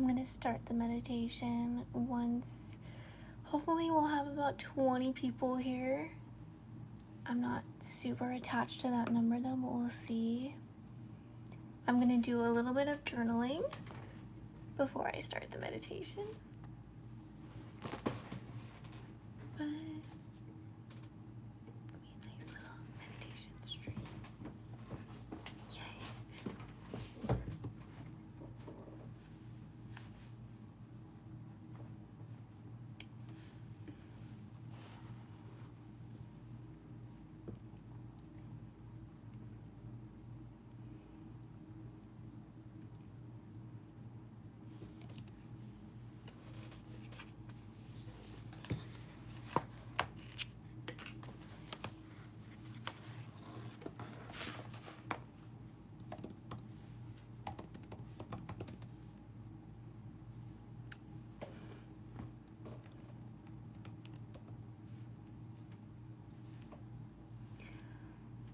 I'm gonna start the meditation once. Hopefully we'll have about 20 people here. I'm not super attached to that number though, but we'll see. I'm gonna do a little bit of journaling before I start the meditation. But it'll be a nice little meditation stream. Yay.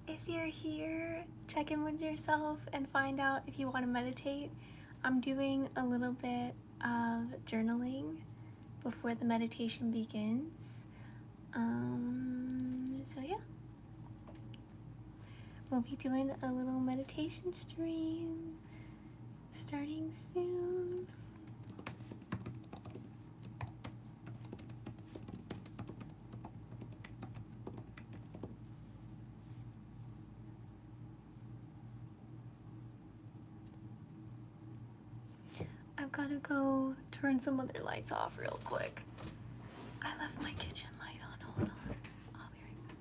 If you're here, check in with yourself and find out if you want to meditate. I'm doing a little bit of journaling before the meditation begins. So yeah. We'll be doing a little meditation stream starting soon. I've got to go turn some other lights off real quick. I left my kitchen light on. Hold on. I'll be right back.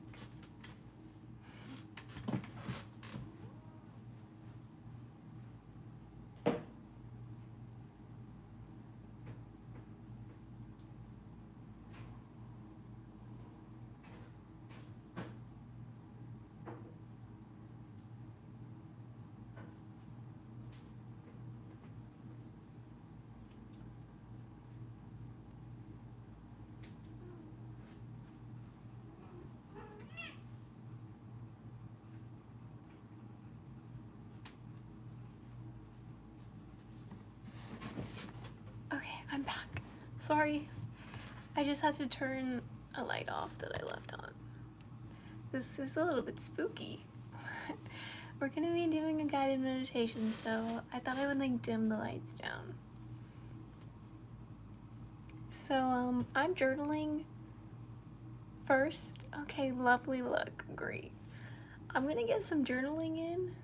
Okay, I'm back. Sorry. I just had to turn a light off that I left on. This is a little bit spooky. We're gonna be doing a guided meditation, so I thought I would like dim the lights down. So I'm journaling first. Okay, lovely look, great. I'm gonna get some journaling in.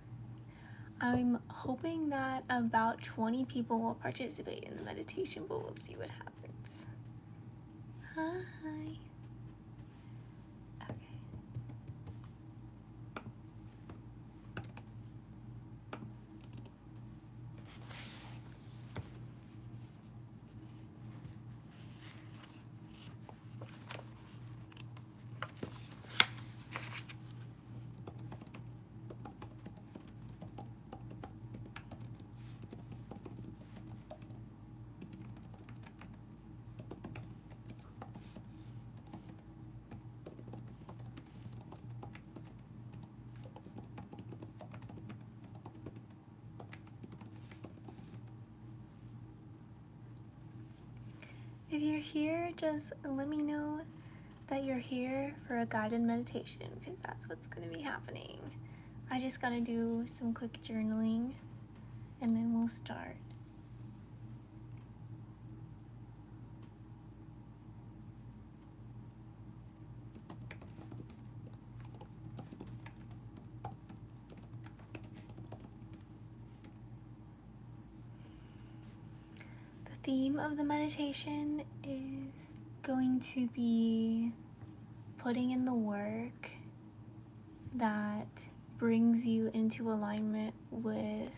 I'm hoping that about 20 people will participate in the meditation, but we'll see what happens. Hi. Okay. If you're here, just let me know that you're here for a guided meditation, because that's what's going to be happening. I just gotta do some quick journaling and then we'll start. The theme of the meditation is going to be putting in the work that brings you into alignment with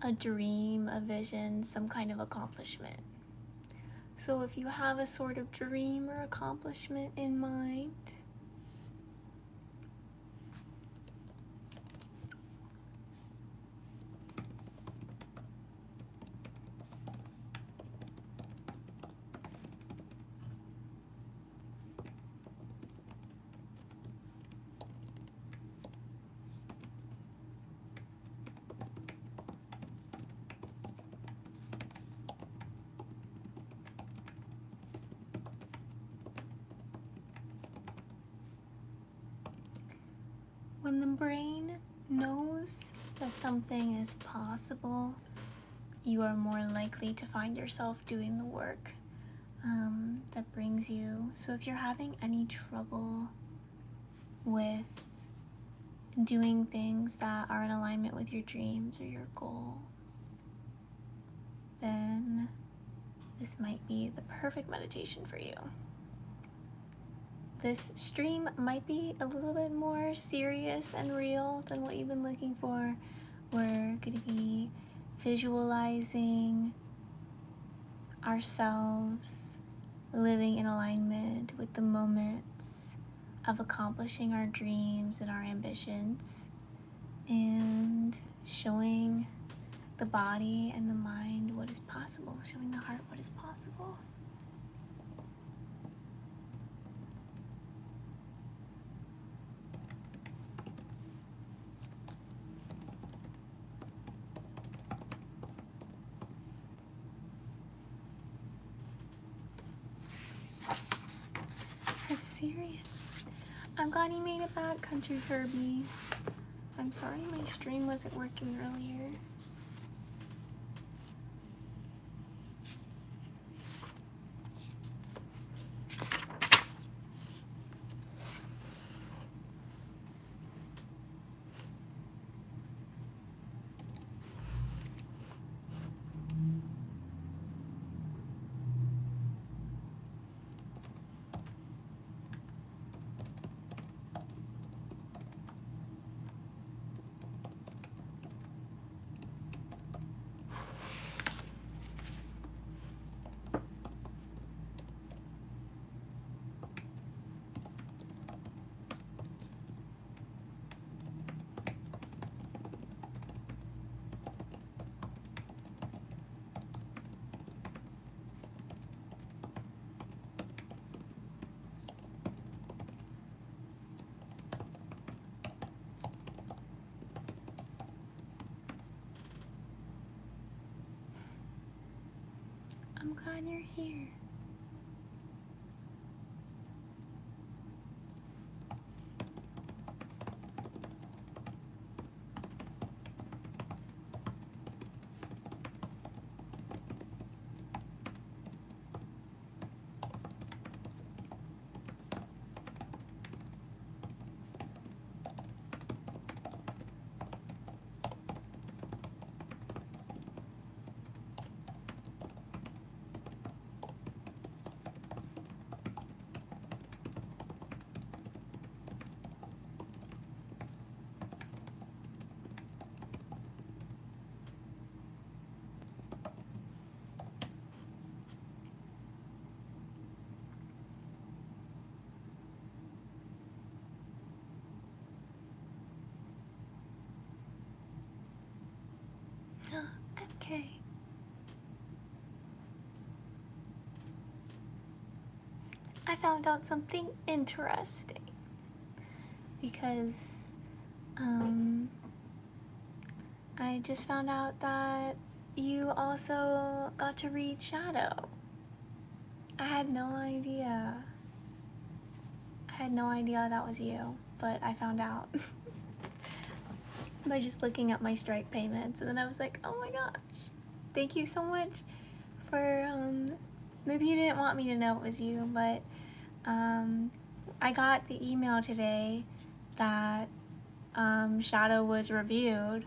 a dream, a vision, some kind of accomplishment. So if you have a sort of dream or accomplishment in mind, When the brain knows that something is possible, you are more likely to find yourself doing the work that brings you. So if you're having any trouble with doing things that are in alignment with your dreams or your goals, then this might be the perfect meditation for you. This stream might be a little bit more serious and real than what you've been looking for. We're going to be visualizing ourselves living in alignment with the moments of accomplishing our dreams and our ambitions, and showing the body and the mind what is possible, showing the heart what is possible. Serious. I'm glad you made it back, Country Kirby. I'm sorry my stream wasn't working earlier. I'm glad you're here. Okay. I found out something interesting because I just found out that you also got to read Shadow. I had no idea. I had no idea that was you, but I found out by just looking at my strike payments, and then I was like, oh my gosh, thank you so much for, maybe you didn't want me to know it was you, but I got the email today that Shadow was reviewed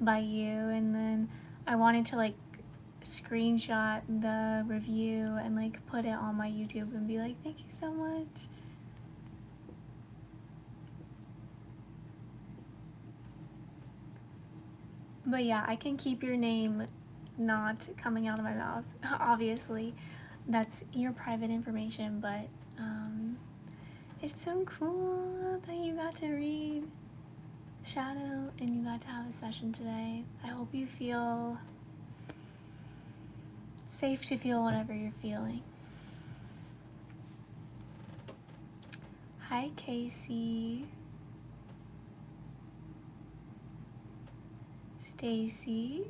by you, and then I wanted to like screenshot the review and like put it on my YouTube and be like, thank you so much. But yeah, I can keep your name not coming out of my mouth. Obviously, that's your private information, but it's so cool that you got to read Shadow and you got to have a session today. I hope you feel safe to feel whatever you're feeling. Hi, Casey. Stacy.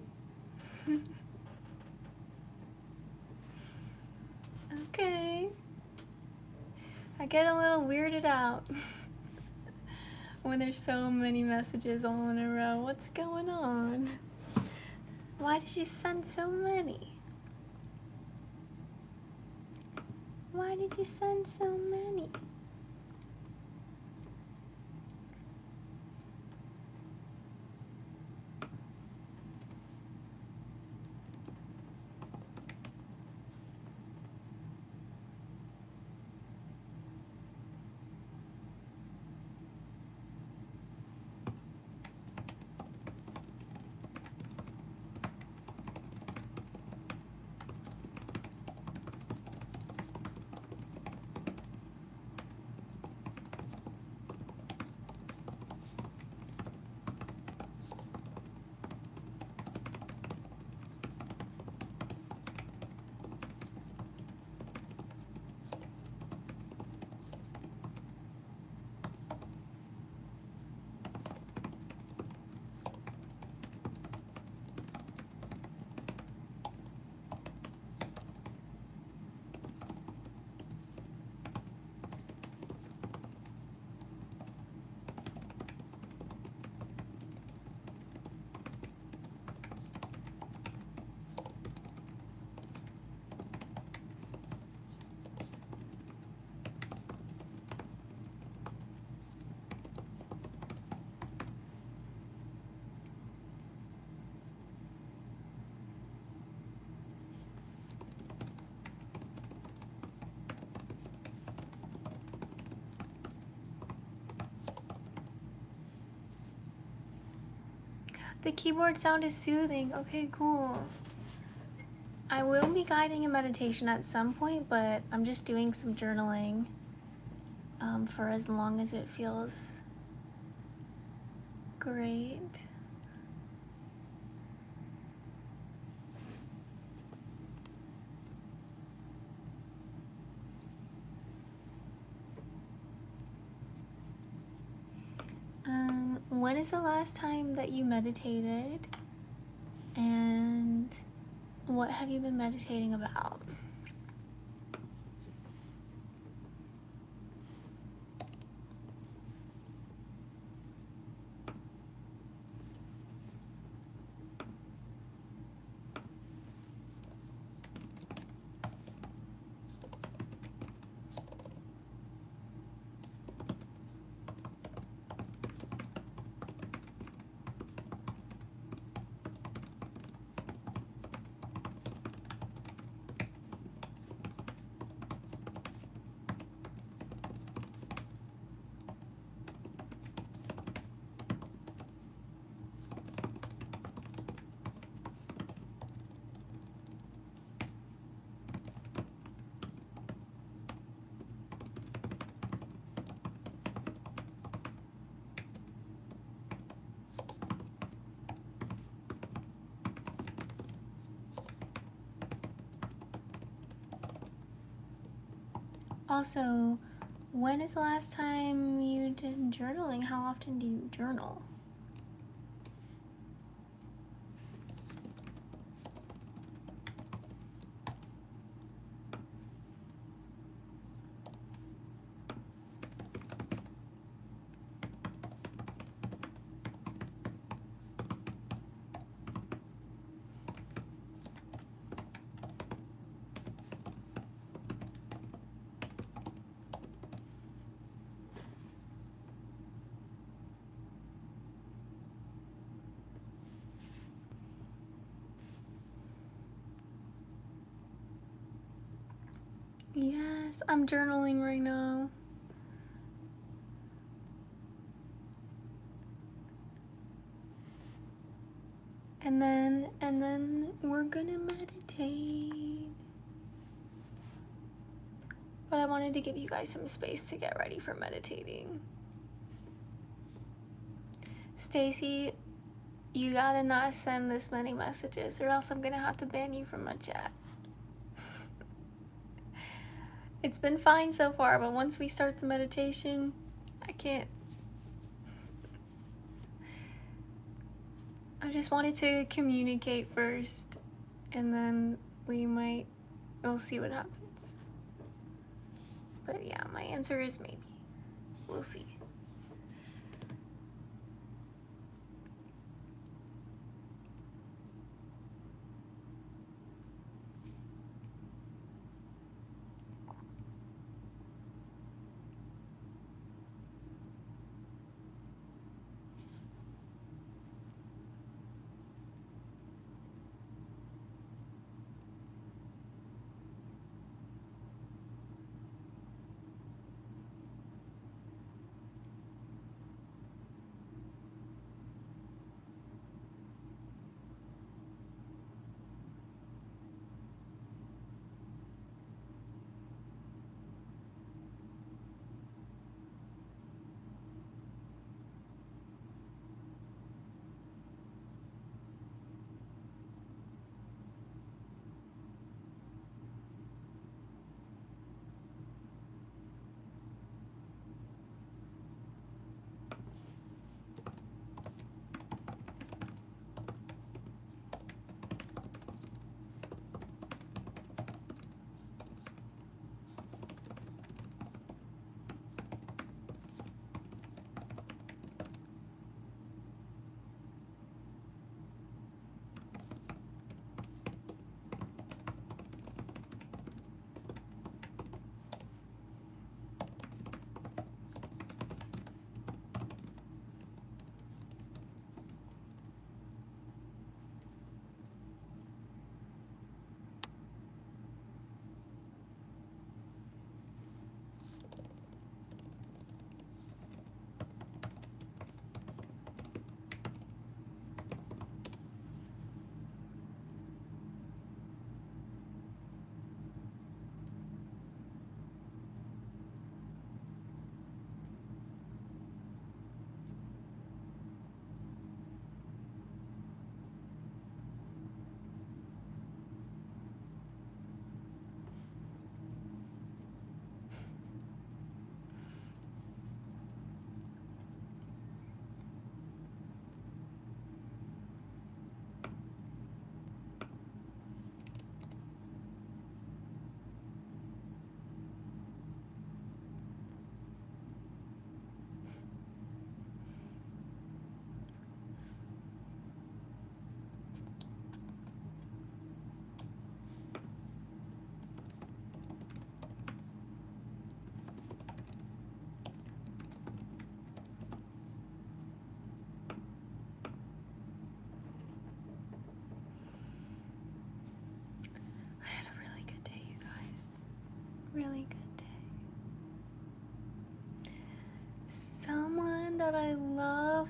Okay. I get a little weirded out when there's so many messages all in a row? What's going on? Why did you send so many? Why did you send so many? The keyboard sound is soothing. Okay, cool. I will be guiding a meditation at some point, but I'm just doing some journaling for as long as it feels great. When is the last time that you meditated? And what have you been meditating about? Also, when is the last time you did journaling? How often do you journal? Yes, I'm journaling right now. And then we're gonna meditate. But I wanted to give you guys some space to get ready for meditating. Stacy, you gotta not send this many messages or else I'm gonna have to ban you from my chat. It's been fine so far, but once we start the meditation, I can't. I just wanted to communicate first, and then we'll see what happens. But yeah, my answer is maybe. We'll see.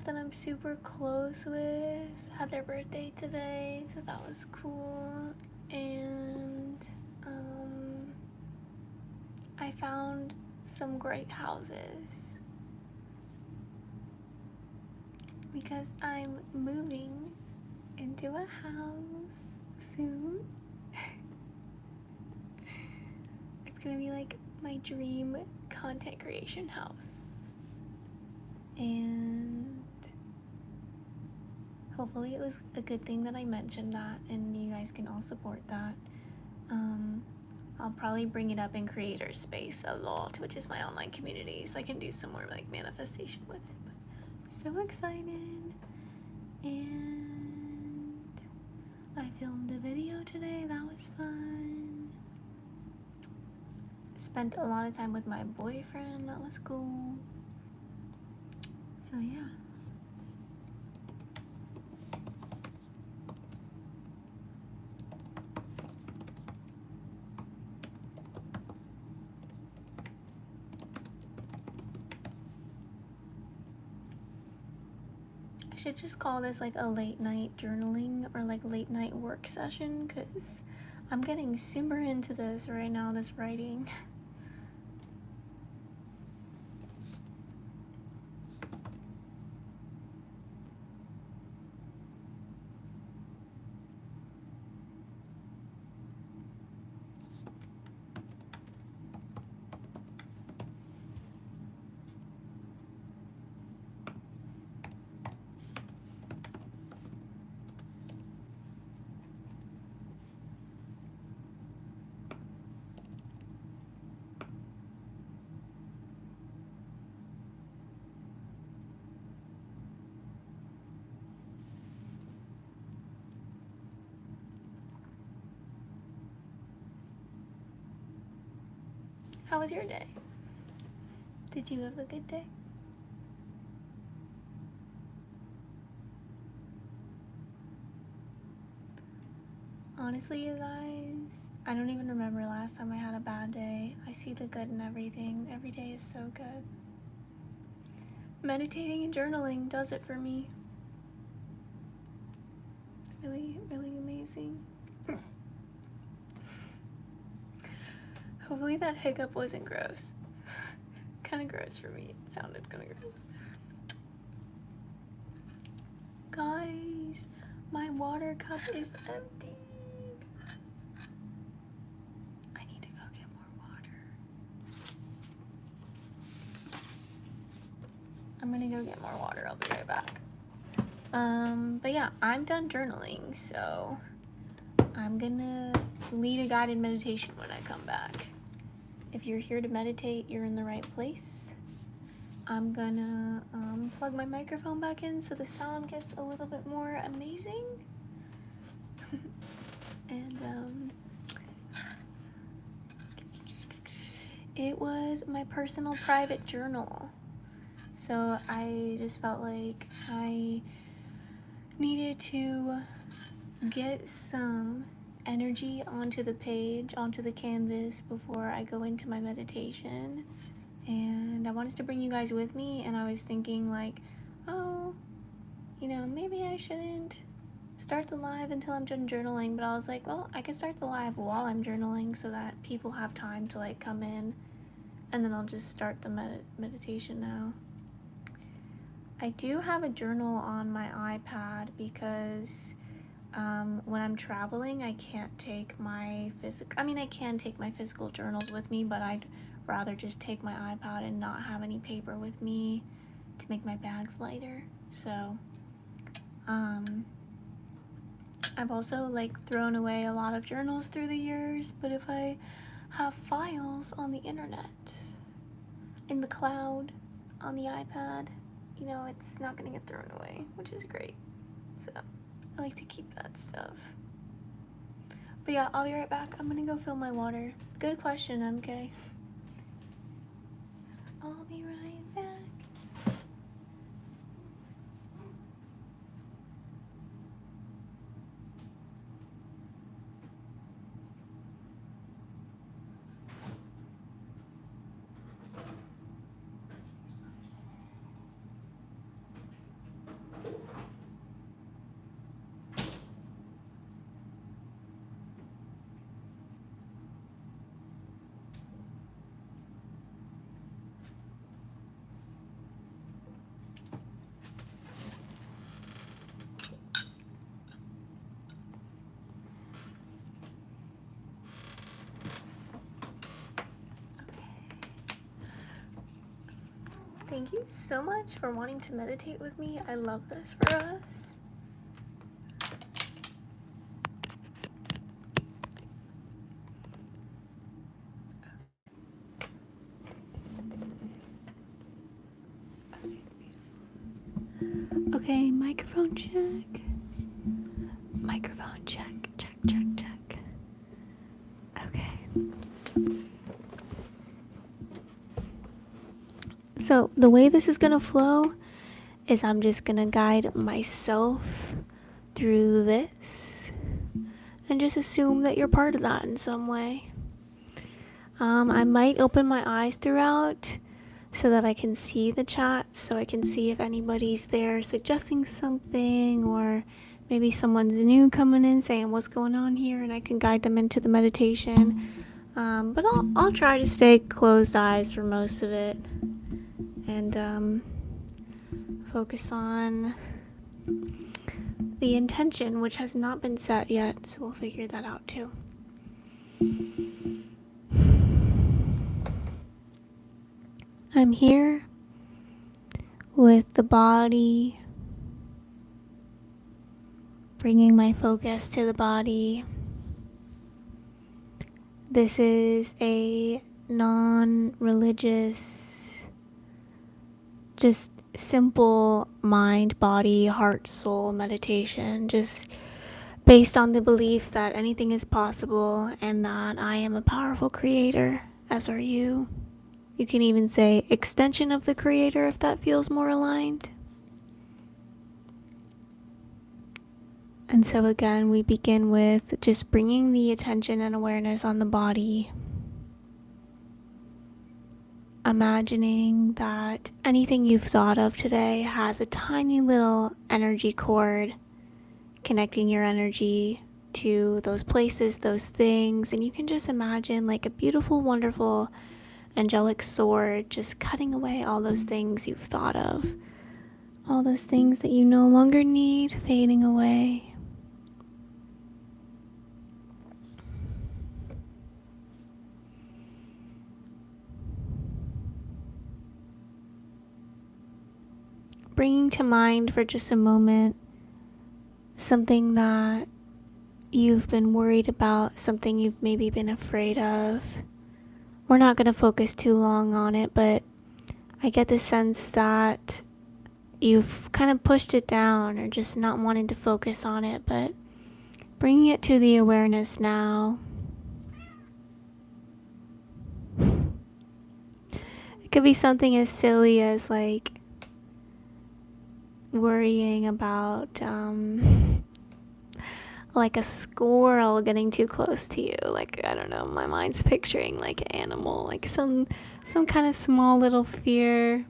staff that I'm super close with had their birthday today, so that was cool. And I found some great houses because I'm moving into a house soon. It's gonna be like my dream content creation house. And hopefully it was a good thing that I mentioned that and you guys can all support that. I'll probably bring it up in creator space a lot, which is my online community, so I can do some more like manifestation with it. But so excited. And I filmed a video today, that was fun. Spent a lot of time with my boyfriend, that was cool. So yeah. I should just call this like a late night journaling or like late night work session, because I'm getting super into this right now, this writing. How was your day? Did you have a good day? Honestly, you guys, I don't even remember last time I had a bad day. I see the good in everything. Every day is so good. Meditating and journaling does it for me. Really, really amazing. Hopefully that hiccup wasn't gross. Kind of gross for me. It sounded kind of gross. Guys, my water cup is empty. I need to go get more water. I'm gonna go get more water. I'll be right back. But yeah, I'm done journaling, so I'm gonna lead a guided meditation when I come back. If you're here to meditate, you're in the right place. I'm gonna plug my microphone back in so the sound gets a little bit more amazing. And it was my personal private journal. So I just felt like I needed to get some energy onto the page, onto the canvas before I go into my meditation. And I wanted to bring you guys with me, and I was thinking like, oh, you know, maybe I shouldn't start the live until I'm done journaling, but I was like, well, I can start the live while I'm journaling so that people have time to like come in, and then I'll just start the meditation now. I do have a journal on my iPad because when I'm traveling, I can't take my I can take my physical journals with me, but I'd rather just take my iPad and not have any paper with me to make my bags lighter. So I've also like thrown away a lot of journals through the years, but if I have files on the internet, in the cloud, on the iPad, you know, it's not gonna get thrown away, which is great. So I like to keep that stuff. But yeah, I'll be right back. I'm gonna go fill my water. Good question, MK. I'll be right back. thank you so much for wanting to meditate with me. I love this for us. Okay, microphone check. Microphone check. Check, check, check. Okay. So the way this is gonna flow is I'm just gonna guide myself through this and just assume that you're part of that in some way. I might open my eyes throughout so that I can see the chat, so I can see if anybody's there suggesting something, or maybe someone's new coming in saying what's going on here, and I can guide them into the meditation. But I'll try to stay closed eyes for most of it, and focus on the intention, which has not been set yet, so we'll figure that out too. I'm here with the body, bringing my focus to the body. This is a non-religious, just simple mind, body, heart, soul meditation, just based on the beliefs that anything is possible and that I am a powerful creator, as are you. You can even say extension of the creator if that feels more aligned. And so again, we begin with just bringing the attention and awareness on the body. Imagining that anything you've thought of today has a tiny little energy cord connecting your energy to those places, those things, and you can just imagine like a beautiful, wonderful, angelic sword just cutting away all those things you've thought of, all those things that you no longer need, fading away. Bringing to mind for just a moment something that you've been worried about, something you've maybe been afraid of. We're not going to focus too long on it, but I get the sense that you've kind of pushed it down or just not wanted to focus on it, but bringing it to the awareness now. It could be something as silly as like worrying about like a squirrel getting too close to you. Like, I don't know, my mind's picturing like an animal, like some kind of small little fear.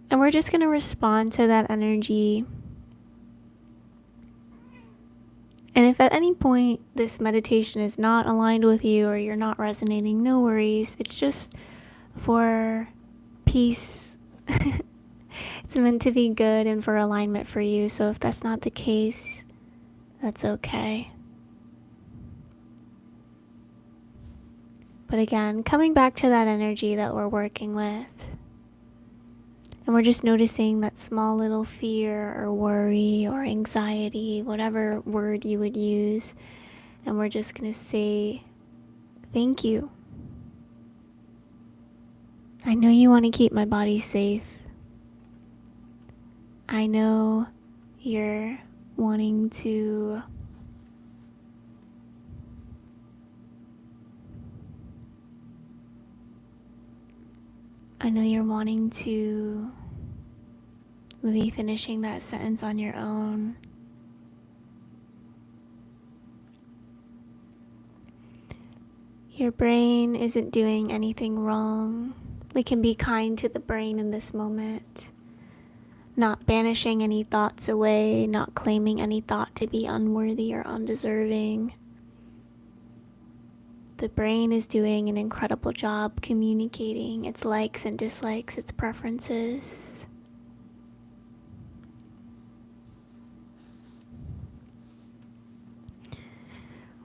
And we're just going to respond to that energy. And if at any point this meditation is not aligned with you or you're not resonating, no worries. It's just for peace. It's meant to be good and for alignment for you. So if that's not the case, that's okay. But again, coming back to that energy that we're working with, and we're just noticing that small little fear or worry or anxiety, whatever word you would use, and we're just going to say, thank you. I know you want to keep my body safe. I know you're wanting to maybe finishing that sentence on your own. Your brain isn't doing anything wrong. We can be kind to the brain in this moment, not banishing any thoughts away, not claiming any thought to be unworthy or undeserving. The brain is doing an incredible job communicating its likes and dislikes, its preferences.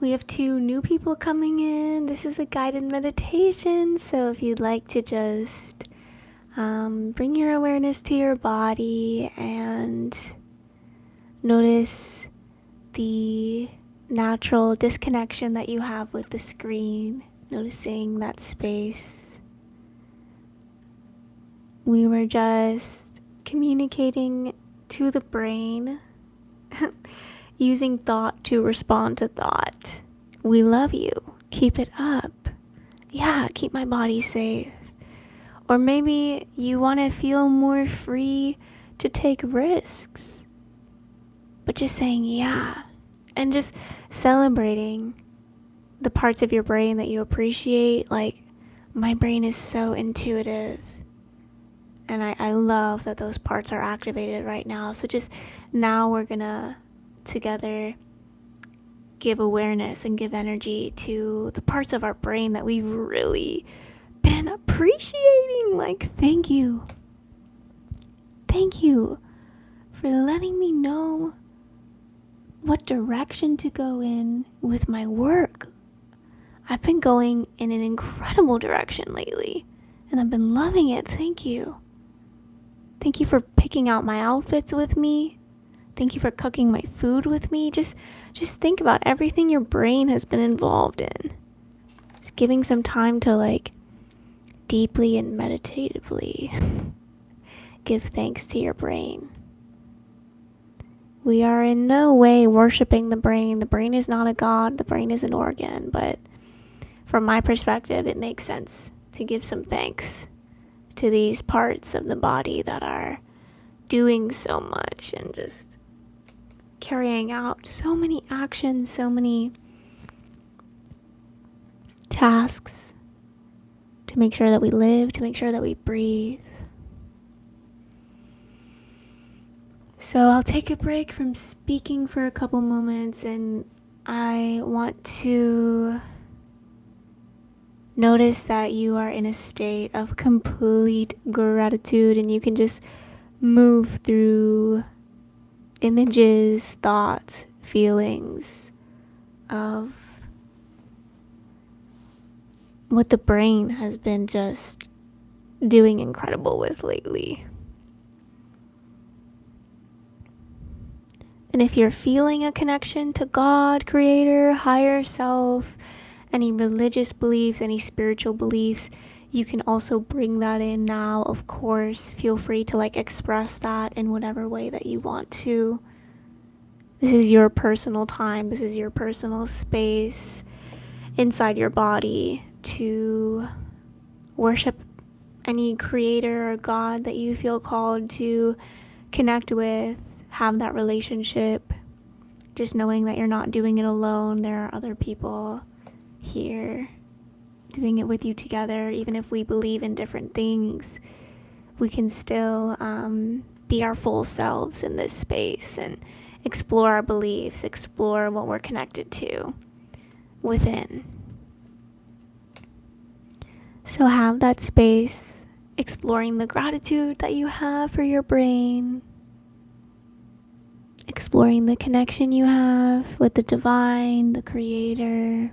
We have 2 new people coming in. This is a guided meditation, so if you'd like to just Bring your awareness to your body and notice the natural disconnection that you have with the screen, noticing that space. We were just communicating to the brain, using thought to respond to thought. We love you. Keep it up. Yeah, keep my body safe. Or maybe you want to feel more free to take risks. But just saying yeah, and just celebrating the parts of your brain that you appreciate. Like, my brain is so intuitive, and I love that those parts are activated right now. So just now we're gonna together give awareness and give energy to the parts of our brain that we've really been appreciating. Like, thank you for letting me know what direction to go in with my work. I've been going in an incredible direction lately, and I've been loving it. Thank you. Thank you for picking out my outfits with me. Thank you for cooking my food with me. Just think about everything your brain has been involved in. Just giving some time to, like, deeply and meditatively give thanks to your brain. We are in no way worshiping the brain. The brain is not a god. The brain is an organ. But from my perspective, it makes sense to give some thanks to these parts of the body that are doing so much and just carrying out so many actions, so many tasks to make sure that we live, to make sure that we breathe. So I'll take a break from speaking for a couple moments, and I want to notice that you are in a state of complete gratitude, and you can just move through images, thoughts, feelings of what the brain has been just doing incredible with lately. And if you're feeling a connection to God, Creator, higher self, any religious beliefs, any spiritual beliefs, you can also bring that in now. Of course, feel free to express that in whatever way that you want to. This is your personal time. This is your personal space inside your body to worship any creator or God that you feel called to connect with, have that relationship. Just knowing that you're not doing it alone. There are other people here doing it with you together. Even if we believe in different things, we can still be our full selves in this space and explore our beliefs, explore what we're connected to within. So have that space, exploring the gratitude that you have for your brain, exploring the connection you have with the divine, the creator,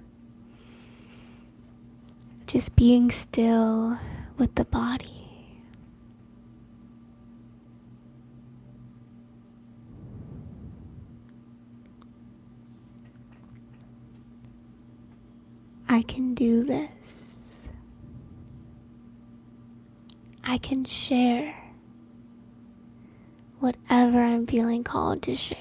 just being still with the body. I can do this. I can share whatever I'm feeling called to share.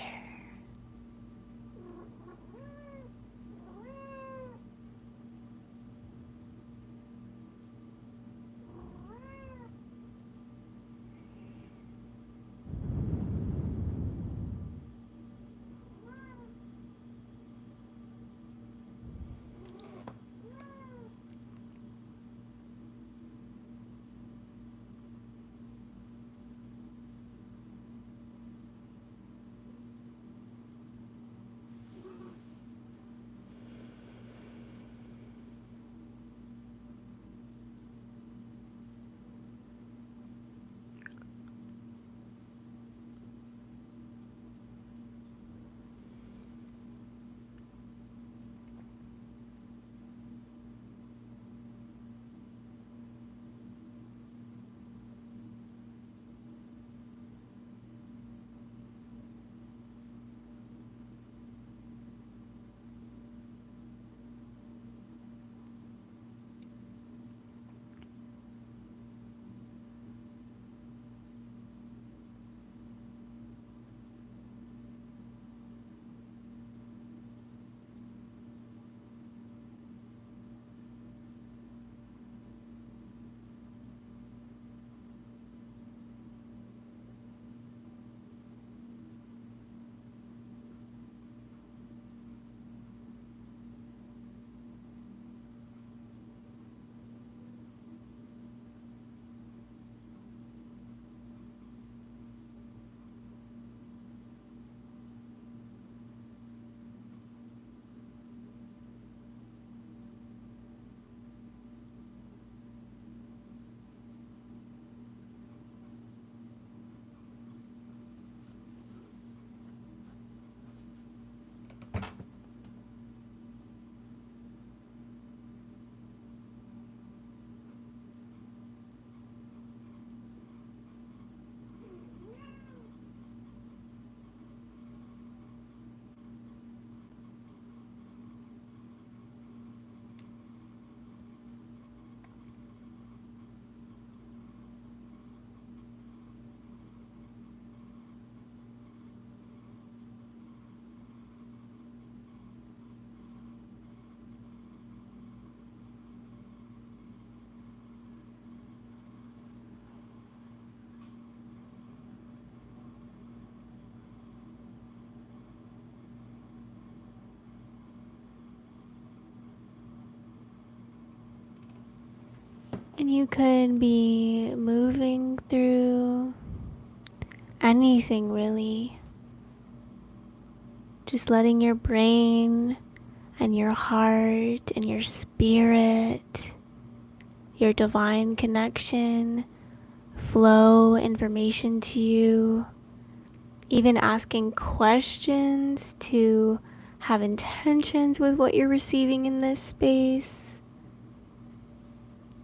And you could be moving through anything really. Just letting your brain and your heart and your spirit, your divine connection, flow information to you. Even asking questions to have intentions with what you're receiving in this space.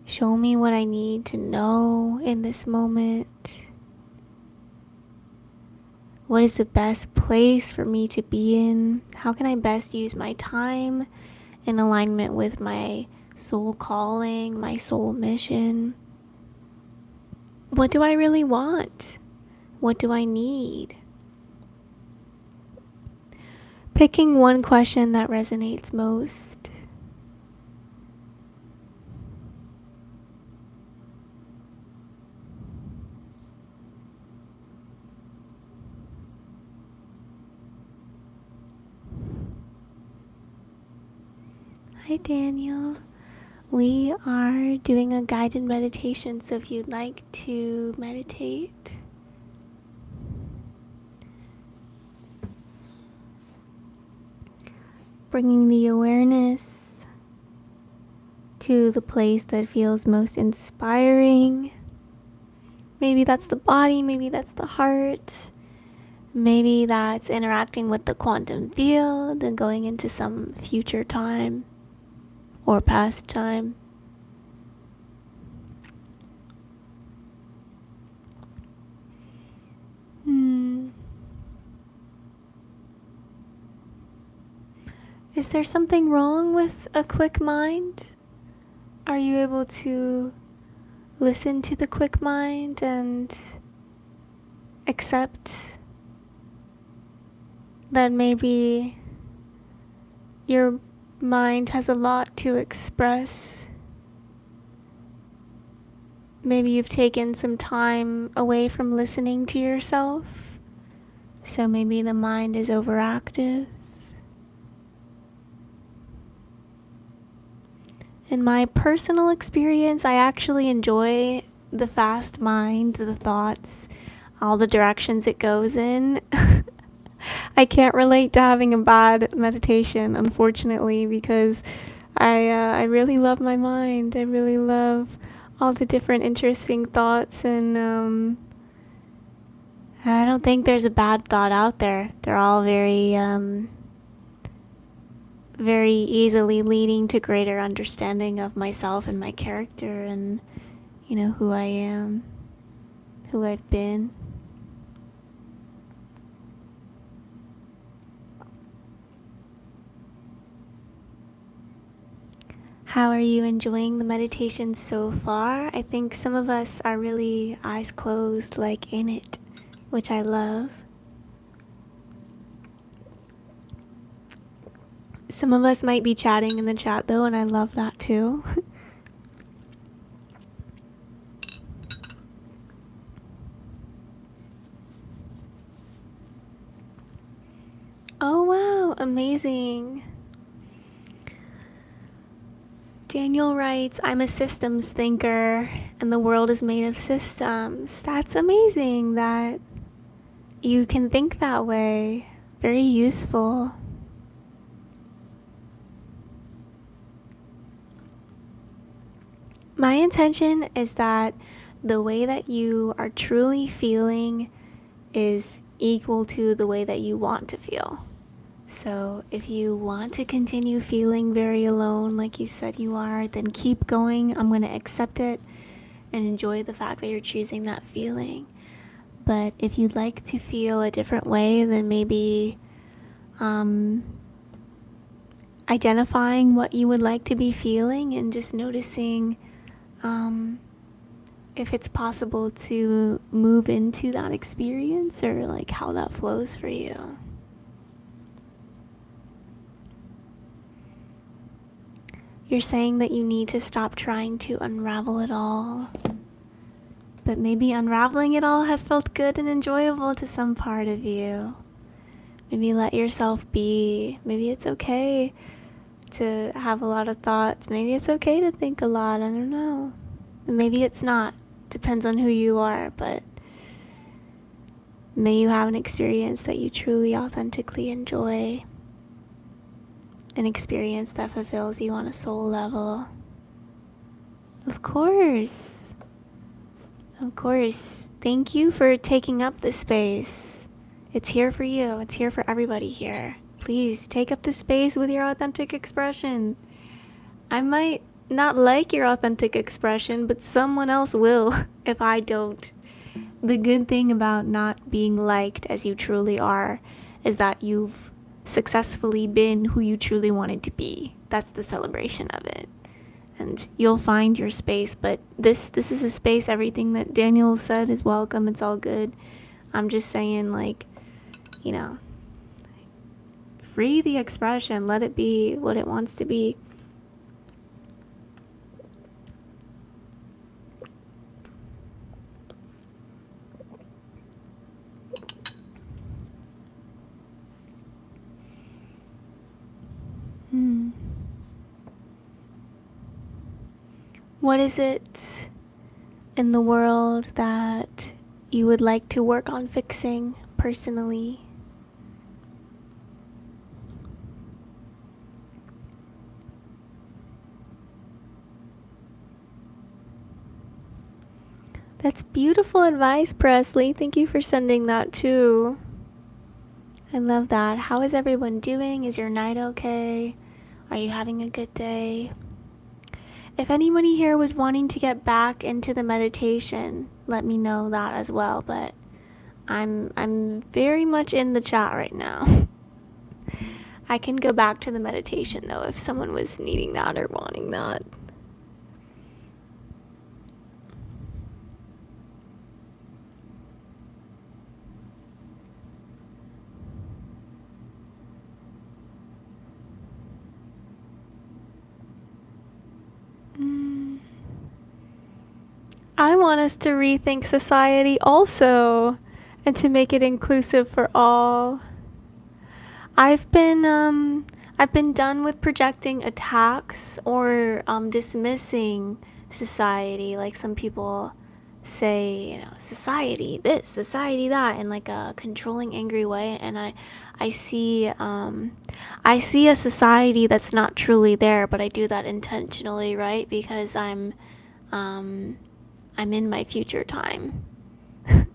Show me what I need to know in this moment. What is the best place for me to be in? How can I best use my time in alignment with my soul calling, my soul mission? What do I really want? What do I need? Picking one question that resonates most. Hi, Daniel. We are doing a guided meditation, so if you'd like to meditate, bringing the awareness to the place that feels most inspiring. Maybe that's the body, maybe that's the heart, maybe that's interacting with the quantum field and going into some future time or past time. Is there something wrong with a quick mind? Are you able to listen to the quick mind and accept that maybe your mind has a lot to express? Maybe you've taken some time away from listening to yourself, so maybe the mind is overactive. In my personal experience, I actually enjoy the fast mind, the thoughts, all the directions it goes in. I can't relate to having a bad meditation, unfortunately, because I really love my mind. I really love all the different interesting thoughts, and I don't think there's a bad thought out there. They're all very easily leading to greater understanding of myself and my character and, who I am, who I've been. How are you enjoying the meditation so far? I think some of us are really eyes closed, like in it, which I love. Some of us might be chatting in the chat though, and I love that too. Oh wow, amazing. Daniel writes, I'm a systems thinker and the world is made of systems. That's amazing that you can think that way. Very useful. My intention is that the way that you are truly feeling is equal to the way that you want to feel. So if you want to continue feeling very alone like you said you are, then keep going. I'm going to accept it and enjoy the fact that you're choosing that feeling. But if you'd like to feel a different way, then maybe identifying what you would like to be feeling and just noticing if it's possible to move into that experience or like how that flows for you. You're saying that you need to stop trying to unravel it all, but maybe unraveling it all has felt good and enjoyable to some part of you. Maybe let yourself be. Maybe it's okay to have a lot of thoughts. Maybe it's okay to think a lot. I don't know. Maybe it's not. Depends on who you are, but may you have an experience that you truly, authentically enjoy. An experience that fulfills you on a soul level. Of course. Of course. Thank you for taking up this space. It's here for you. It's here for everybody here. Please take up the space with your authentic expression. I might not like your authentic expression, but someone else will if I don't. The good thing about not being liked as you truly are is that you've successfully been who you truly wanted to be. That's the celebration of it. And you'll find your space, but this is a space. Everything that Daniel said is welcome. It's all good. I'm just saying, like, free the expression. Let it be what it wants to be. What is it in the world that you would like to work on fixing personally? That's beautiful advice, Presley. Thank you for sending that too. I love that. How is everyone doing? Is your night okay? Are you having a good day? If anybody here was wanting to get back into the meditation, let me know that as well, but I'm very much in the chat right now. I can go back to the meditation though if someone was needing that or wanting that. I want us to rethink society also and to make it inclusive for all. I've been done with projecting attacks or dismissing society, like some people say, society this, society that, in like a controlling, angry way, and I see a society that's not truly there, but I do that intentionally, right? Because I'm in my future time,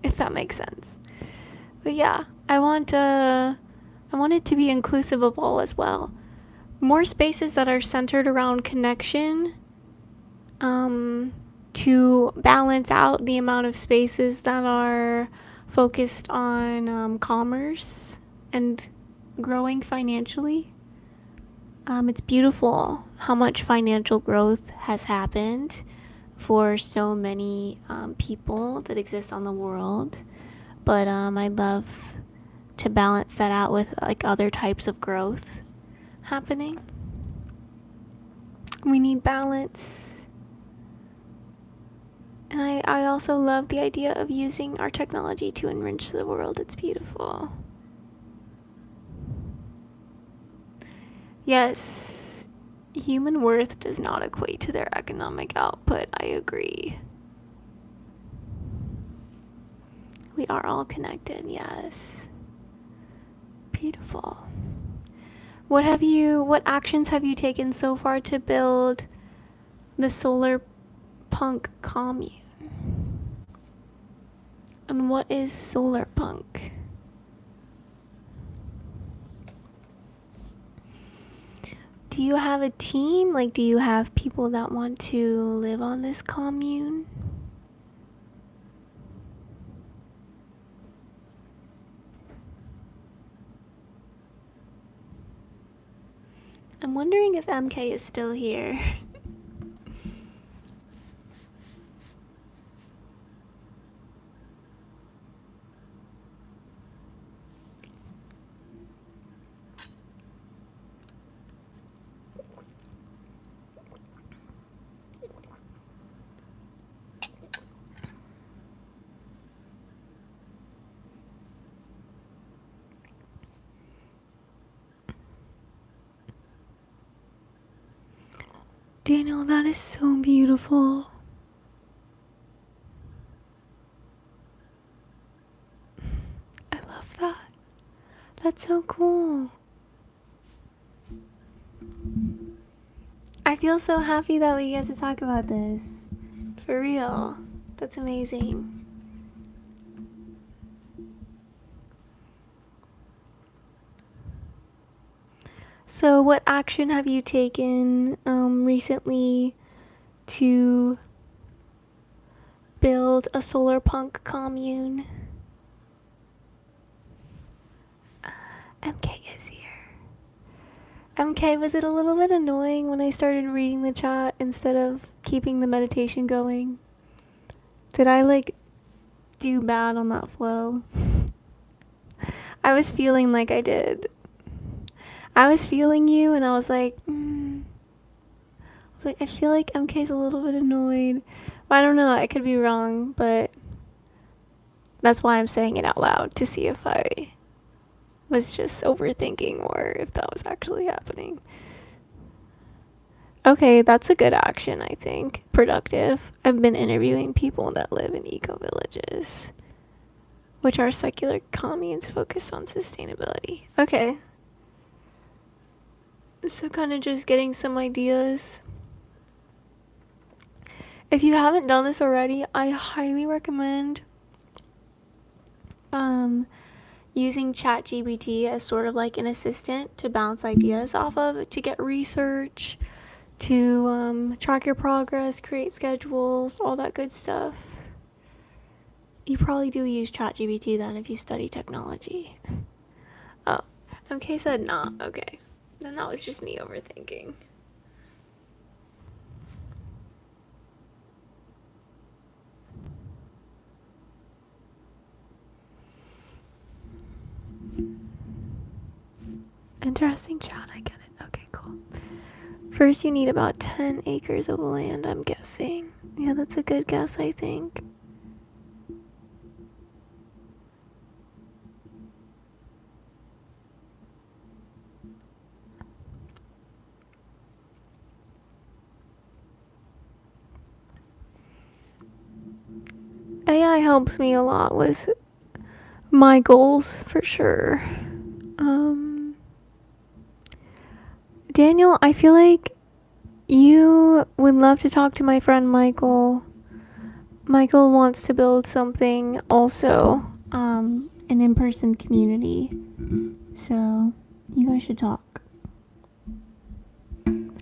if that makes sense. But yeah, I want it to be inclusive of all as well. More spaces that are centered around connection, to balance out the amount of spaces that are focused on commerce and growing financially. It's beautiful how much financial growth has happened for so many people that exist on the world. But I'd love to balance that out with like other types of growth happening. We need balance. And I also love the idea of using our technology to enrich the world. It's beautiful. Yes, human worth does not equate to their economic output. I agree. We are all connected, yes. Beautiful. What actions have you taken so far to build the solar punk commune? And what is solar punk? Do you have a team? Like, do you have people that want to live on this commune? I'm wondering if MK is still here. Daniel, that is so beautiful. That's so cool. I feel so happy that we get to talk about this. For real. That's amazing. So, what action have you taken recently to build a solar punk commune? MK is here. MK, was it a little bit annoying when I started reading the chat instead of keeping the meditation going? Did I do bad on that flow? I was feeling like I did. I was feeling you, and I was like, I feel like MK's a little bit annoyed. But I don't know, I could be wrong, but that's why I'm saying it out loud, to see if I was just overthinking or if that was actually happening. Okay, that's a good action, I think. Productive. I've been interviewing people that live in eco-villages, which are secular communes focused on sustainability. Okay. So kind of just getting some ideas. If you haven't done this already, I highly recommend using ChatGPT as sort of like an assistant to bounce ideas off of, to get research, to track your progress, create schedules, all that good stuff. You probably do use ChatGPT then if you study technology. Oh, MK said not. Okay. Then that was just me overthinking. Interesting chat, I get it. Okay, cool. First, you need about 10 acres of land, I'm guessing. Yeah, that's a good guess, I think. AI helps me a lot with my goals, for sure. Daniel, I feel like you would love to talk to my friend Michael. Michael wants to build something also, an in-person community. So, you guys should talk.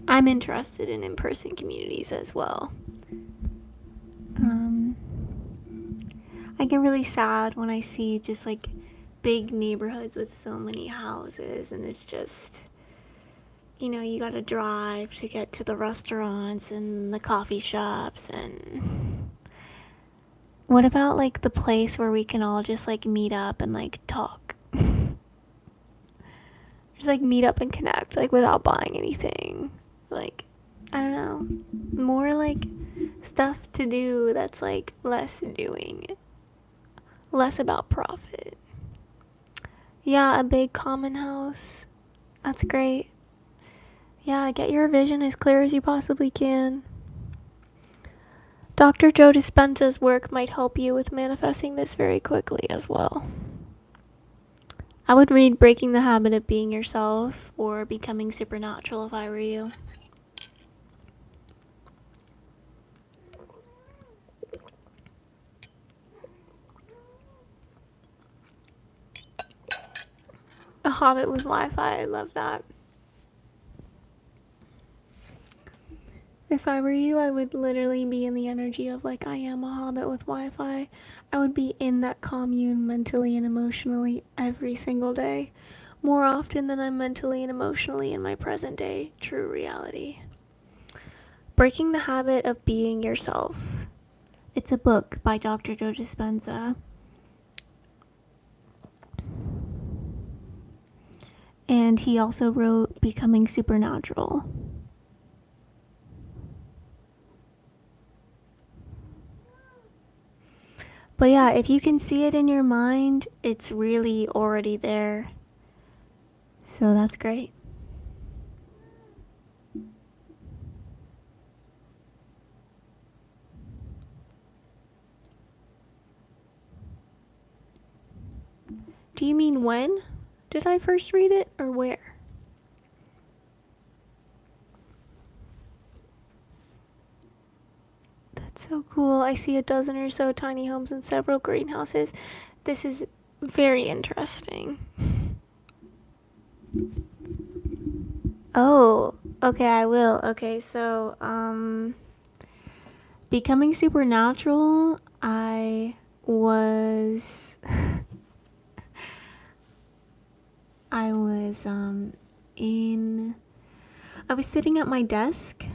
I'm interested in in-person communities as well. I get really sad when I see just big neighborhoods with so many houses, and it's just, you gotta drive to get to the restaurants and the coffee shops. And what about the place where we can all just meet up and talk? Just meet up and connect without buying anything. I don't know, more stuff to do that's less doing, less about profit. Yeah, a big common house. That's great. Yeah, get your vision as clear as you possibly can. Dr. Joe Dispenza's work might help you with manifesting this very quickly as well. I would read Breaking the Habit of Being Yourself or Becoming Supernatural if I were you. A Hobbit with Wi-Fi, I love that. If I were you, I would literally be in the energy of I am a hobbit with Wi-Fi. I would be in that commune mentally and emotionally every single day, more often than I'm mentally and emotionally in my present day true reality. Breaking the Habit of Being Yourself. It's a book by Dr. Joe Dispenza. And he also wrote Becoming Supernatural. But yeah, if you can see it in your mind, it's really already there. So that's great. Do you mean when? did I first read it, or where? That's so cool. I see a dozen or so tiny homes and several greenhouses. This is very interesting. Oh, okay, I will. Okay, so, becoming supernatural, I was I was I was sitting at my desk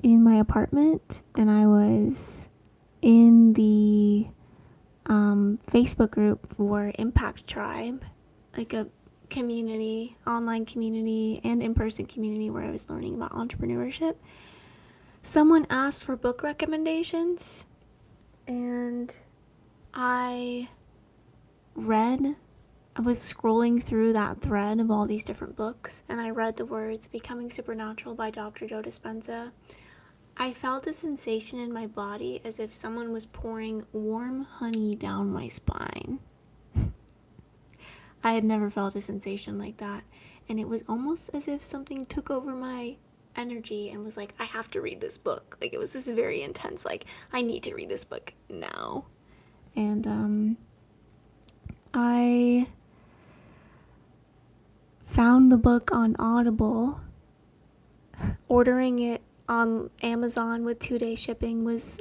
in my apartment, and I was in the Facebook group for Impact Tribe, like a community, online community and in-person community where I was learning about entrepreneurship. Someone asked for book recommendations, and I was scrolling through that thread of all these different books, and I read the words Becoming Supernatural by Dr. Joe Dispenza. I felt a sensation in my body as if someone was pouring warm honey down my spine. I had never felt a sensation like that, and it was almost as if something took over my energy and was like, I have to read this book. Like, it was this very intense, like, I need to read this book now. And I found the book on Audible. Ordering it on Amazon with 2-day shipping was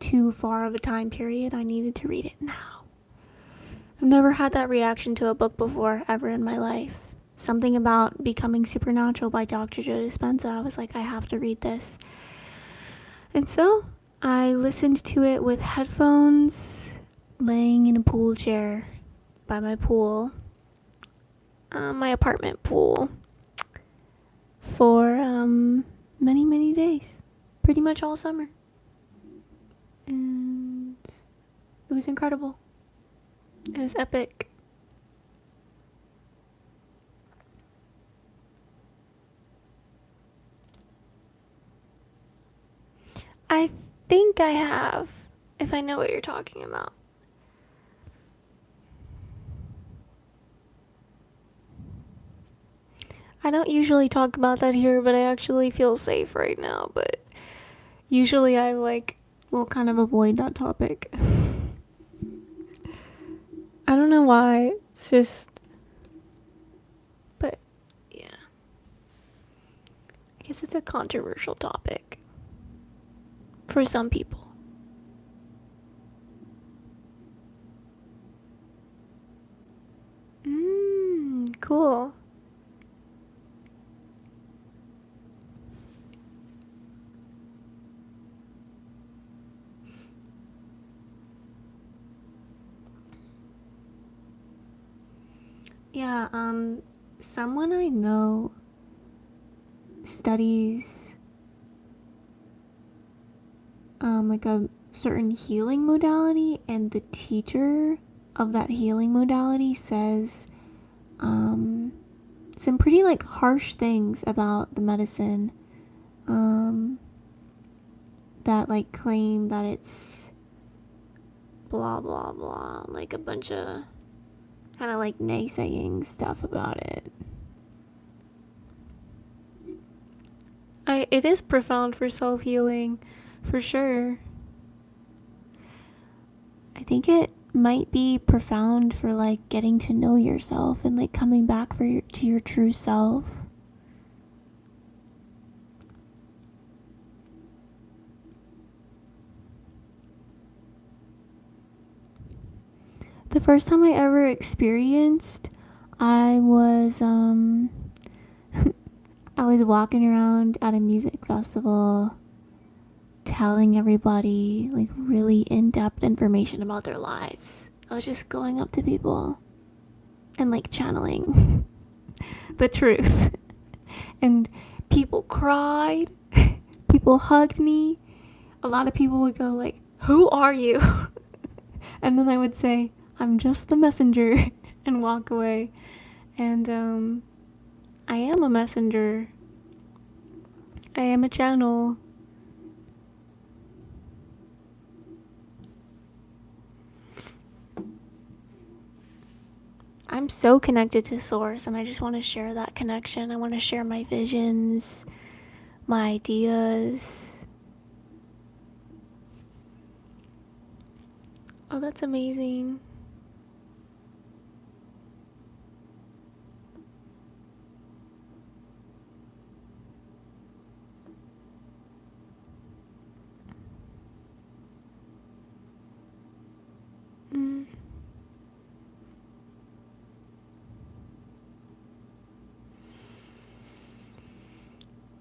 too far of a time period. I needed to read it now. I've never had that reaction to a book before, ever in my life. Something about Becoming Supernatural by Dr. Joe Dispenza. I was like, I have to read this. And so I listened to it with headphones, laying in a pool chair by my pool, my apartment pool, for many, many days. Pretty much all summer. And it was incredible. It was epic. I think I have, if I know what you're talking about. I don't usually talk about that here, but I actually feel safe right now. But usually I will kind of avoid that topic. I don't know why. It's just, but yeah. I guess it's a controversial topic for some people. Cool. Yeah, someone I know studies like a certain healing modality, and the teacher of that healing modality says some pretty like harsh things about the medicine that like claim that it's blah blah blah, like a bunch of kind of like naysaying stuff about it. It is profound for self-healing, for sure. I think it might be profound for like getting to know yourself and like coming back to your true self. The first time I ever experienced, I was I was walking around at a music festival telling everybody like really in-depth information about their lives. I was just going up to people and like channeling the truth. And people cried, people hugged me. A lot of people would go like, "Who are you?" And then I would say, "I'm just the messenger," and walk away. And I am a messenger. I am a channel. I'm so connected to Source, and I just want to share that connection. I want to share my visions, my ideas. Oh, that's amazing.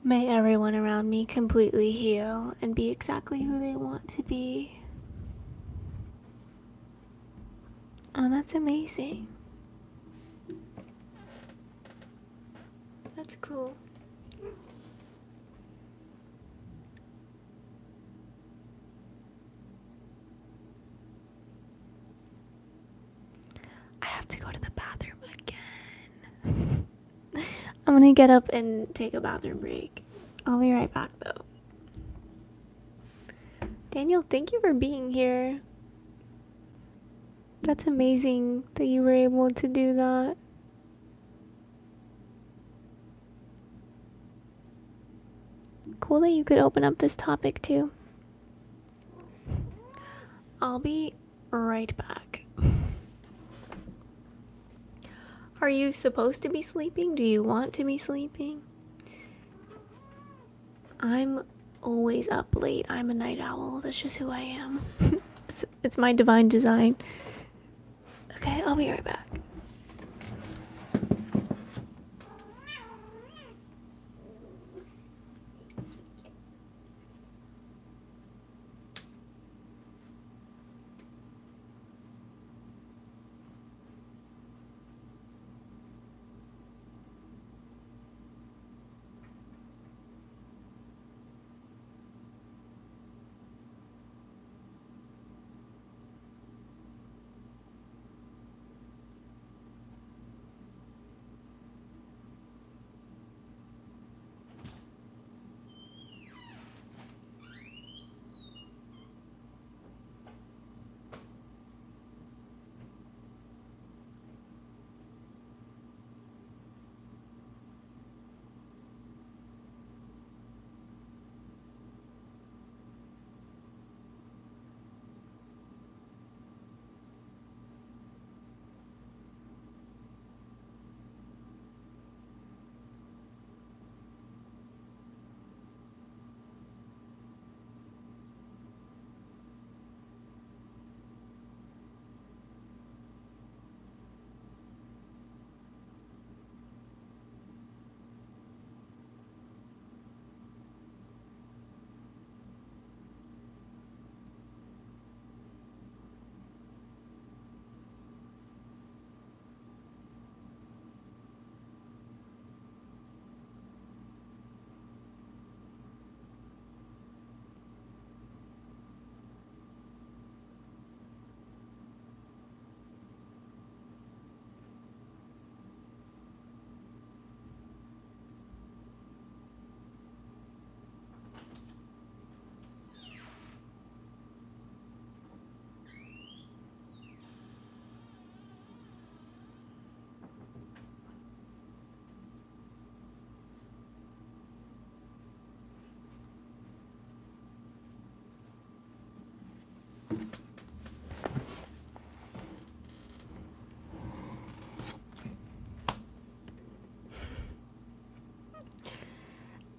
May everyone around me completely heal and be exactly who they want to be. Oh, that's amazing. That's cool. I have to go to the bathroom again. I'm gonna get up and take a bathroom break. I'll be right back though. Daniel, thank you for being here. That's amazing that you were able to do that. Cool that you could open up this topic too. I'll be right back. Are you supposed to be sleeping? Do you want to be sleeping? I'm always up late. I'm a night owl. That's just who I am. It's my divine design. Okay, I'll be right back.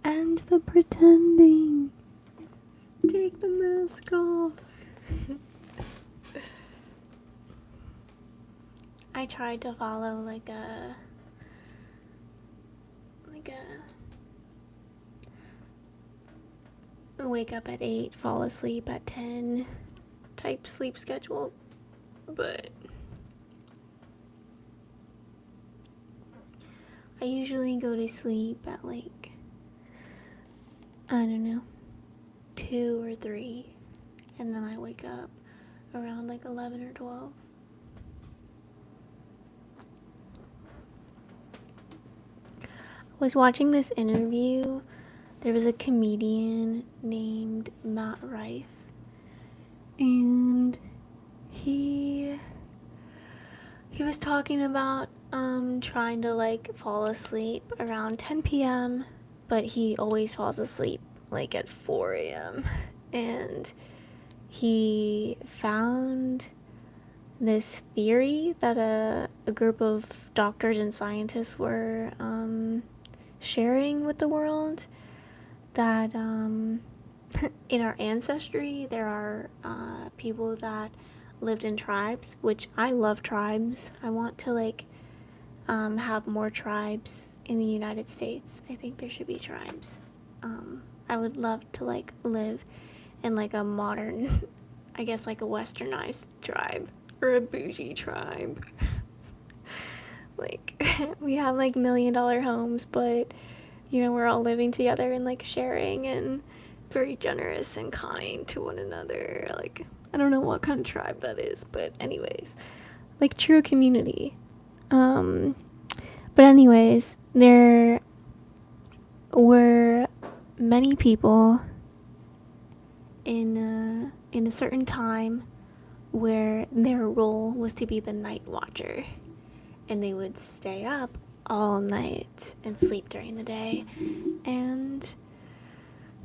And the pretending. Take the mask off. I tried to follow like a wake up at 8, fall asleep at 10 type sleep schedule, but I usually go to sleep at like, I don't know, 2 or 3, and then I wake up around like 11 or 12. I was watching this interview. There was a comedian named Matt Rife, and he he was talking about trying to like fall asleep around 10 p.m., but he always falls asleep like at 4 a.m. And he found this theory that a group of doctors and scientists were sharing with the world, that in our ancestry there are people that lived in tribes, which I love tribes. I want to like have more tribes in the United States. I think there should be tribes. I would love to like live in like a modern, I guess like a westernized tribe or a bougie tribe. Like we have like $1 million homes, but you know, we're all living together and like sharing and very generous and kind to one another. Like, I don't know what kind of tribe that is, but anyways, like true community. But anyways, there were many people in a certain time where their role was to be the night watcher, and they would stay up all night and sleep during the day. And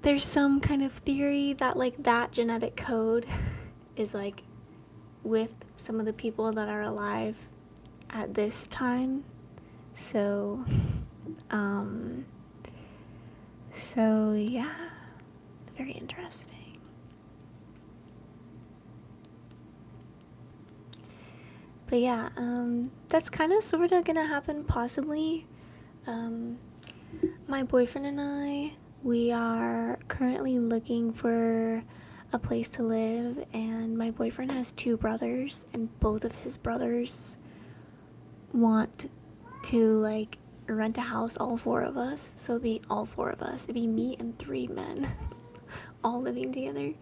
there's some kind of theory that like that genetic code is like with some of the people that are alive at this time. So yeah, very interesting. But yeah, that's kind of sort of gonna happen possibly. My boyfriend and I, we are currently looking for a place to live, and my boyfriend has 2 brothers, and both of his brothers want to like rent a house, all 4 of us. So it'd be all 4 of us. It'd be me and 3 men all living together.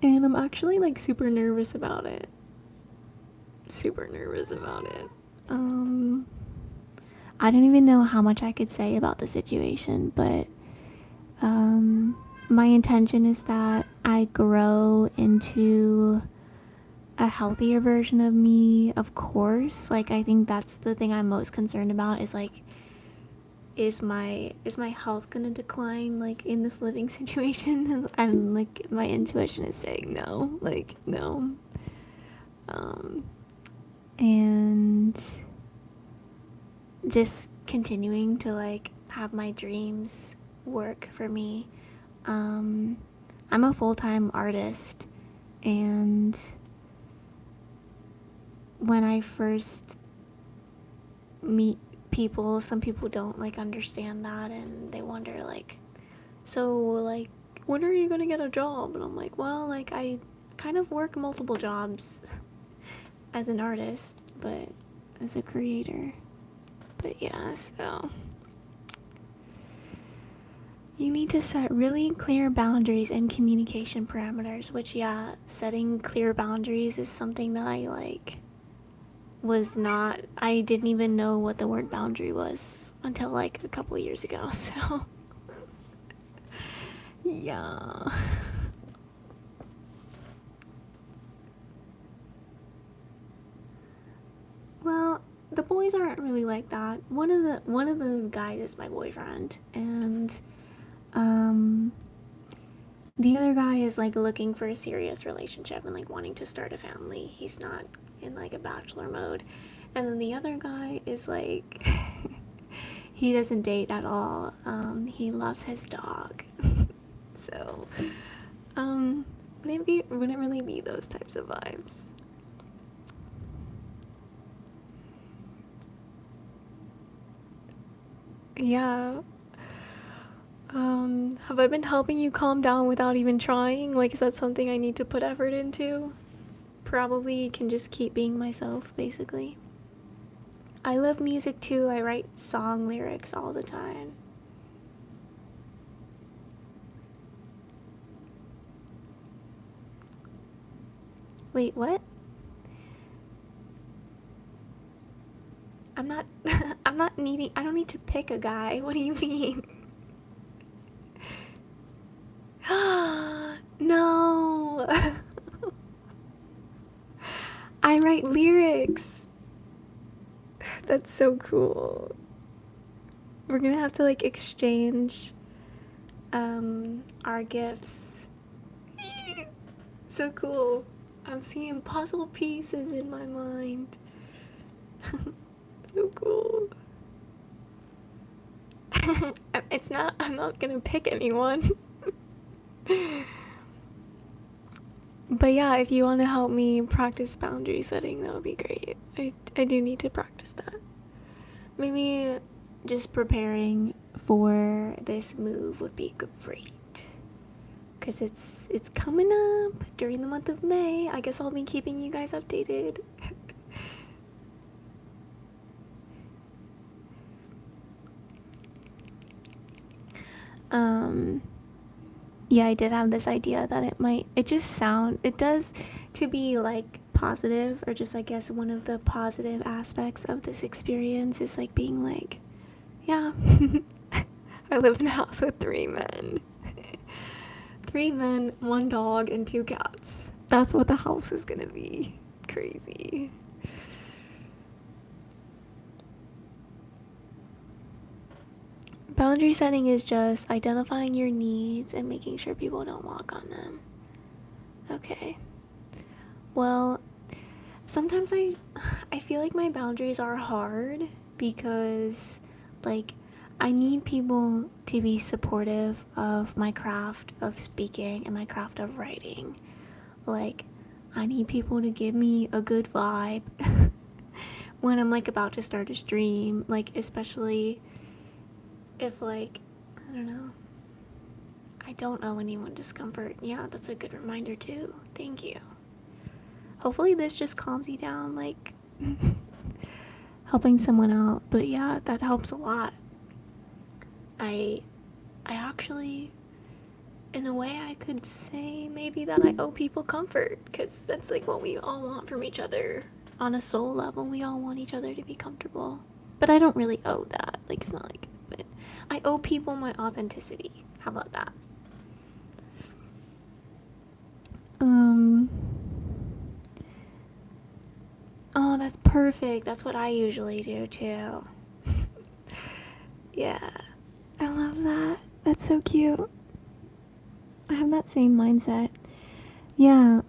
And I'm actually like super nervous about it. I don't even know how much I could say about the situation, but my intention is that I grow into a healthier version of me, of course. Like, I think that's the thing I'm most concerned about, is like, is my health gonna decline like in this living situation? And like my intuition is saying no, like no. And just continuing to like have my dreams work for me. I'm a full-time artist, and when I first meet people, some people don't like understand that, and they wonder like, so like when are you gonna get a job? And I'm like, well, like I kind of work multiple jobs as an artist, but as a creator. But yeah, so you need to set really clear boundaries and communication parameters, which yeah, setting clear boundaries is something that I like I didn't even know what the word boundary was until like a couple years ago, so yeah. Well, the boys aren't really like that. One of the guys is my boyfriend, and the other guy is like looking for a serious relationship and like wanting to start a family. He's not in like a bachelor mode. And then the other guy is like he doesn't date at all. He loves his dog. So wouldn't really be those types of vibes. Yeah. Have I been helping you calm down without even trying? Like, is that something I need to put effort into? Probably can just keep being myself, basically. I love music too. I write song lyrics all the time. Wait, what? I'm not I'm not needing I don't need to pick a guy. What do you mean? No. I write lyrics. That's so cool. We're gonna have to like exchange our gifts. So cool. I'm seeing puzzle pieces in my mind. So cool. I'm not gonna pick anyone. But yeah, if you want to help me practice boundary setting, that would be great. I do need to practice that. Maybe just preparing for this move would be great. Because it's coming up during the month of May. I guess I'll be keeping you guys updated. Yeah, I did have this idea that it does to be like positive, or just I guess one of the positive aspects of this experience is like being like, yeah, I live in a house with 3 men. 3 men, 1 dog, and 2 cats. That's what the house is gonna be. Crazy. Boundary setting is just identifying your needs and making sure people don't walk on them. Okay. Well, sometimes I feel like my boundaries are hard because like I need people to be supportive of my craft of speaking and my craft of writing. Like I need people to give me a good vibe when I'm like about to start a stream, like especially if like, I don't know, I don't owe anyone discomfort. Yeah, that's a good reminder too. Thank you. Hopefully this just calms you down, like helping someone out. But yeah, that helps a lot. I actually, in a way, I could say maybe that I owe people comfort, because that's like what we all want from each other. On a soul level, we all want each other to be comfortable. But I don't really owe that. Like, it's not like, but I owe people my authenticity. How about that? Oh, that's perfect. That's what I usually do too. Yeah. I love that. That's so cute. I have that same mindset. Yeah,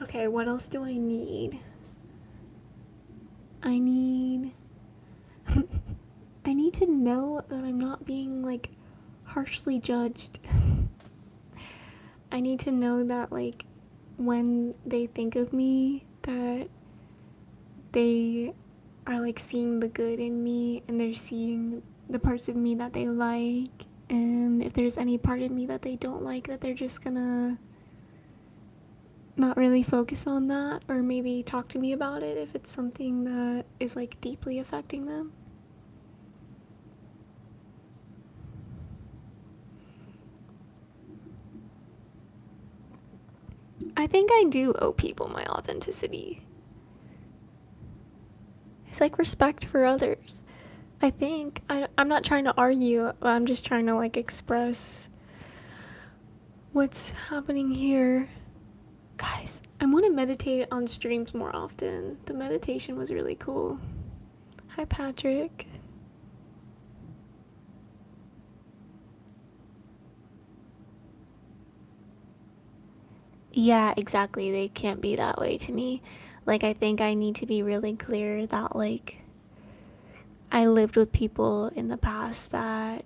okay, what else do I need? I need I need to know that I'm not being like harshly judged. I need to know that like when they think of me, that they are like seeing the good in me, and they're seeing the parts of me that they like, and if there's any part of me that they don't like, that they're just gonna not really focus on that, or maybe talk to me about it if it's something that is like deeply affecting them. I think I do owe people my authenticity. It's like respect for others. I think I'm not trying to argue, I'm just trying to like express what's happening here. Guys, I want to meditate on streams more often. The meditation was really cool. Hi, Patrick. Yeah, exactly. They can't be that way to me. Like, I think I need to be really clear that, like, I lived with people in the past that,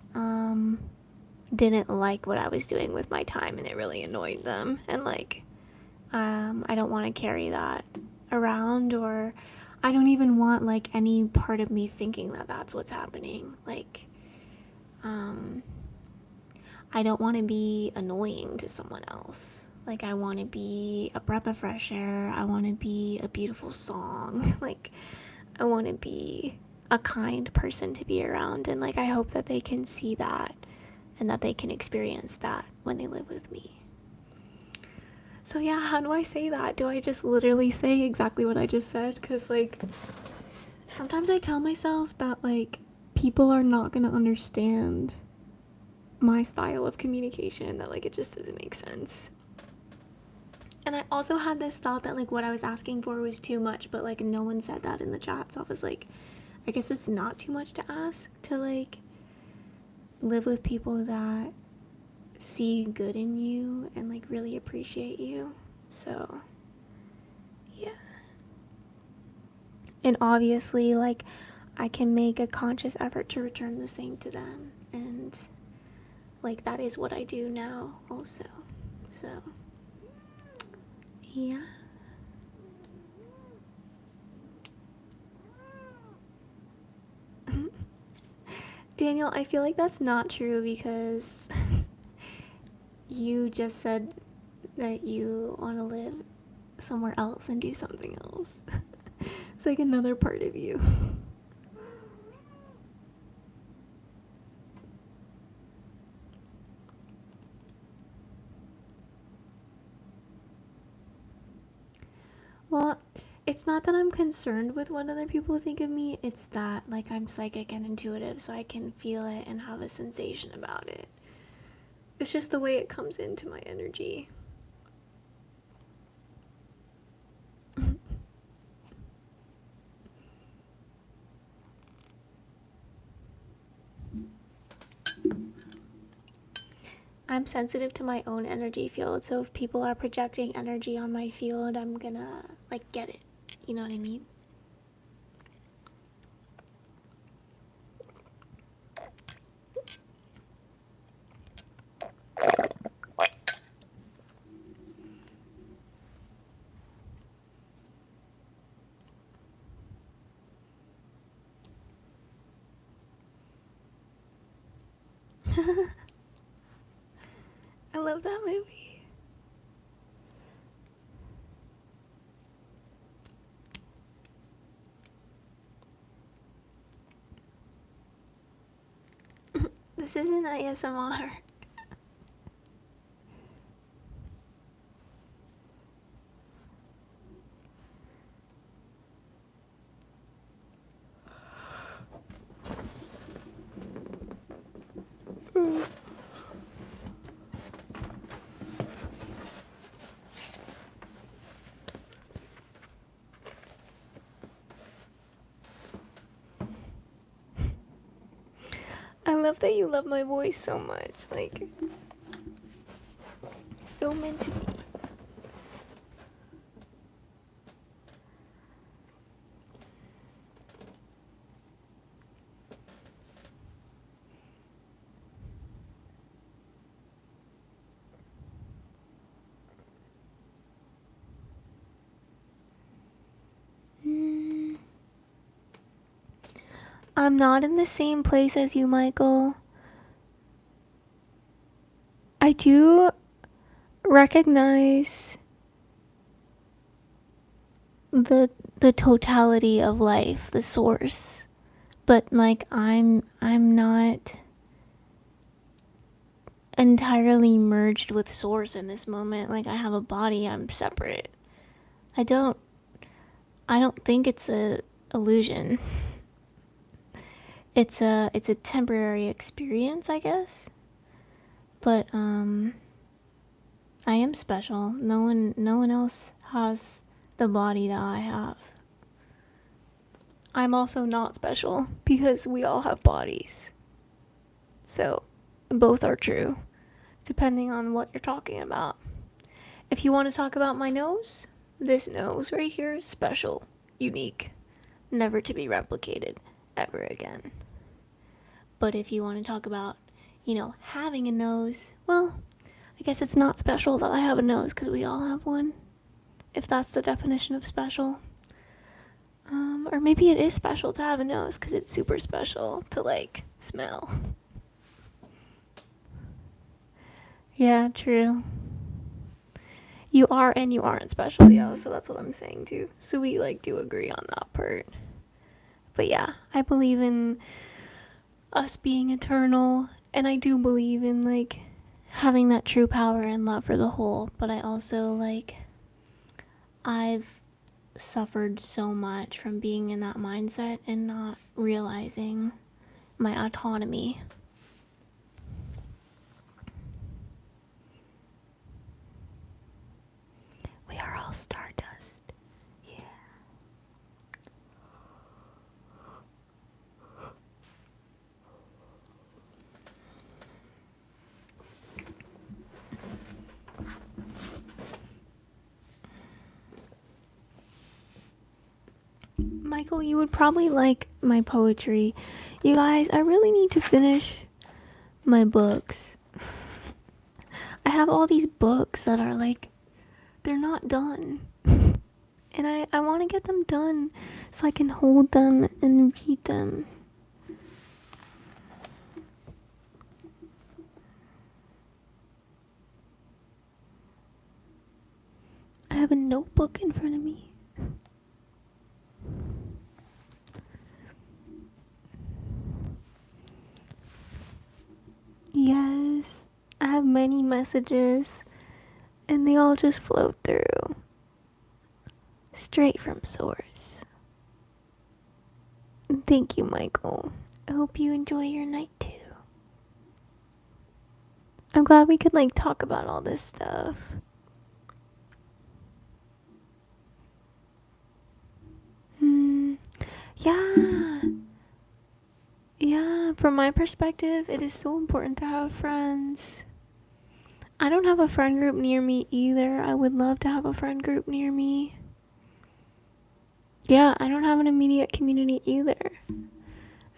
didn't like what I was doing with my time, and it really annoyed them. And, like, I don't want to carry that around, or I don't even want, like, any part of me thinking that that's what's happening. Like, I don't want to be annoying to someone else. Like, I want to be a breath of fresh air. I want to be a beautiful song. Like, I want to be a kind person to be around. And, like, I hope that they can see that and that they can experience that when they live with me. So, yeah, how do I say that? Do I just literally say exactly what I just said? Because, like, sometimes I tell myself that, like, people are not going to understand my style of communication, that like it just doesn't make sense. And I also had this thought that like what I was asking for was too much, but like no one said that in the chat. So I was like, I guess it's not too much to ask to like live with people that see good in you and like really appreciate you. So yeah. And obviously like I can make a conscious effort to return the same to them, and like that is what I do now also. So yeah. Daniel, I feel like that's not true because you just said that you want to live somewhere else and do something else. It's like another part of you. Well, it's not that I'm concerned with what other people think of me, it's that like I'm psychic and intuitive, so I can feel it and have a sensation about it. It's just the way it comes into my energy. I'm sensitive to my own energy field, so if people are projecting energy on my field, I'm gonna like get it. You know what I mean? I love that movie. This isn't ASMR. I love that you love my voice so much. Like, so meant to be. I'm not in the same place as you, Michael. I do recognize the totality of life, the source. But like I'm not entirely merged with source in this moment. Like I have a body, I'm separate. I don't think it's a illusion. It's a temporary experience, I guess. But I am special. No one else has the body that I have. I'm also not special because we all have bodies. So both are true, depending on what you're talking about. If you want to talk about my nose, this nose right here is special, unique, never to be replicated ever again. But if you want to talk about, having a nose, well, I guess it's not special that I have a nose because we all have one, if that's the definition of special. Or maybe it is special to have a nose because it's super special to, like, smell. Yeah, true. You are and you aren't special, yeah, so that's what I'm saying too. So we, like, do agree on that part. But yeah, I believe in us being eternal, and I do believe in, like, having that true power and love for the whole, but I also, like, I've suffered so much from being in that mindset and not realizing my autonomy. little stardust. Yeah. Michael, you would probably like my poetry. You guys, I really need to finish my books. I have all these books that are like, they're not done. And I want to get them done so I can hold them and read them. I have a notebook in front of me. Yes, I have many messages and they all just flow through. Straight from source. Thank you, Michael. I hope you enjoy your night too. I'm glad we could like talk about all this stuff. Yeah. Yeah, from my perspective, it is so important to have friends. I don't have a friend group near me either. I would love to have a friend group near me. Yeah, I don't have an immediate community either.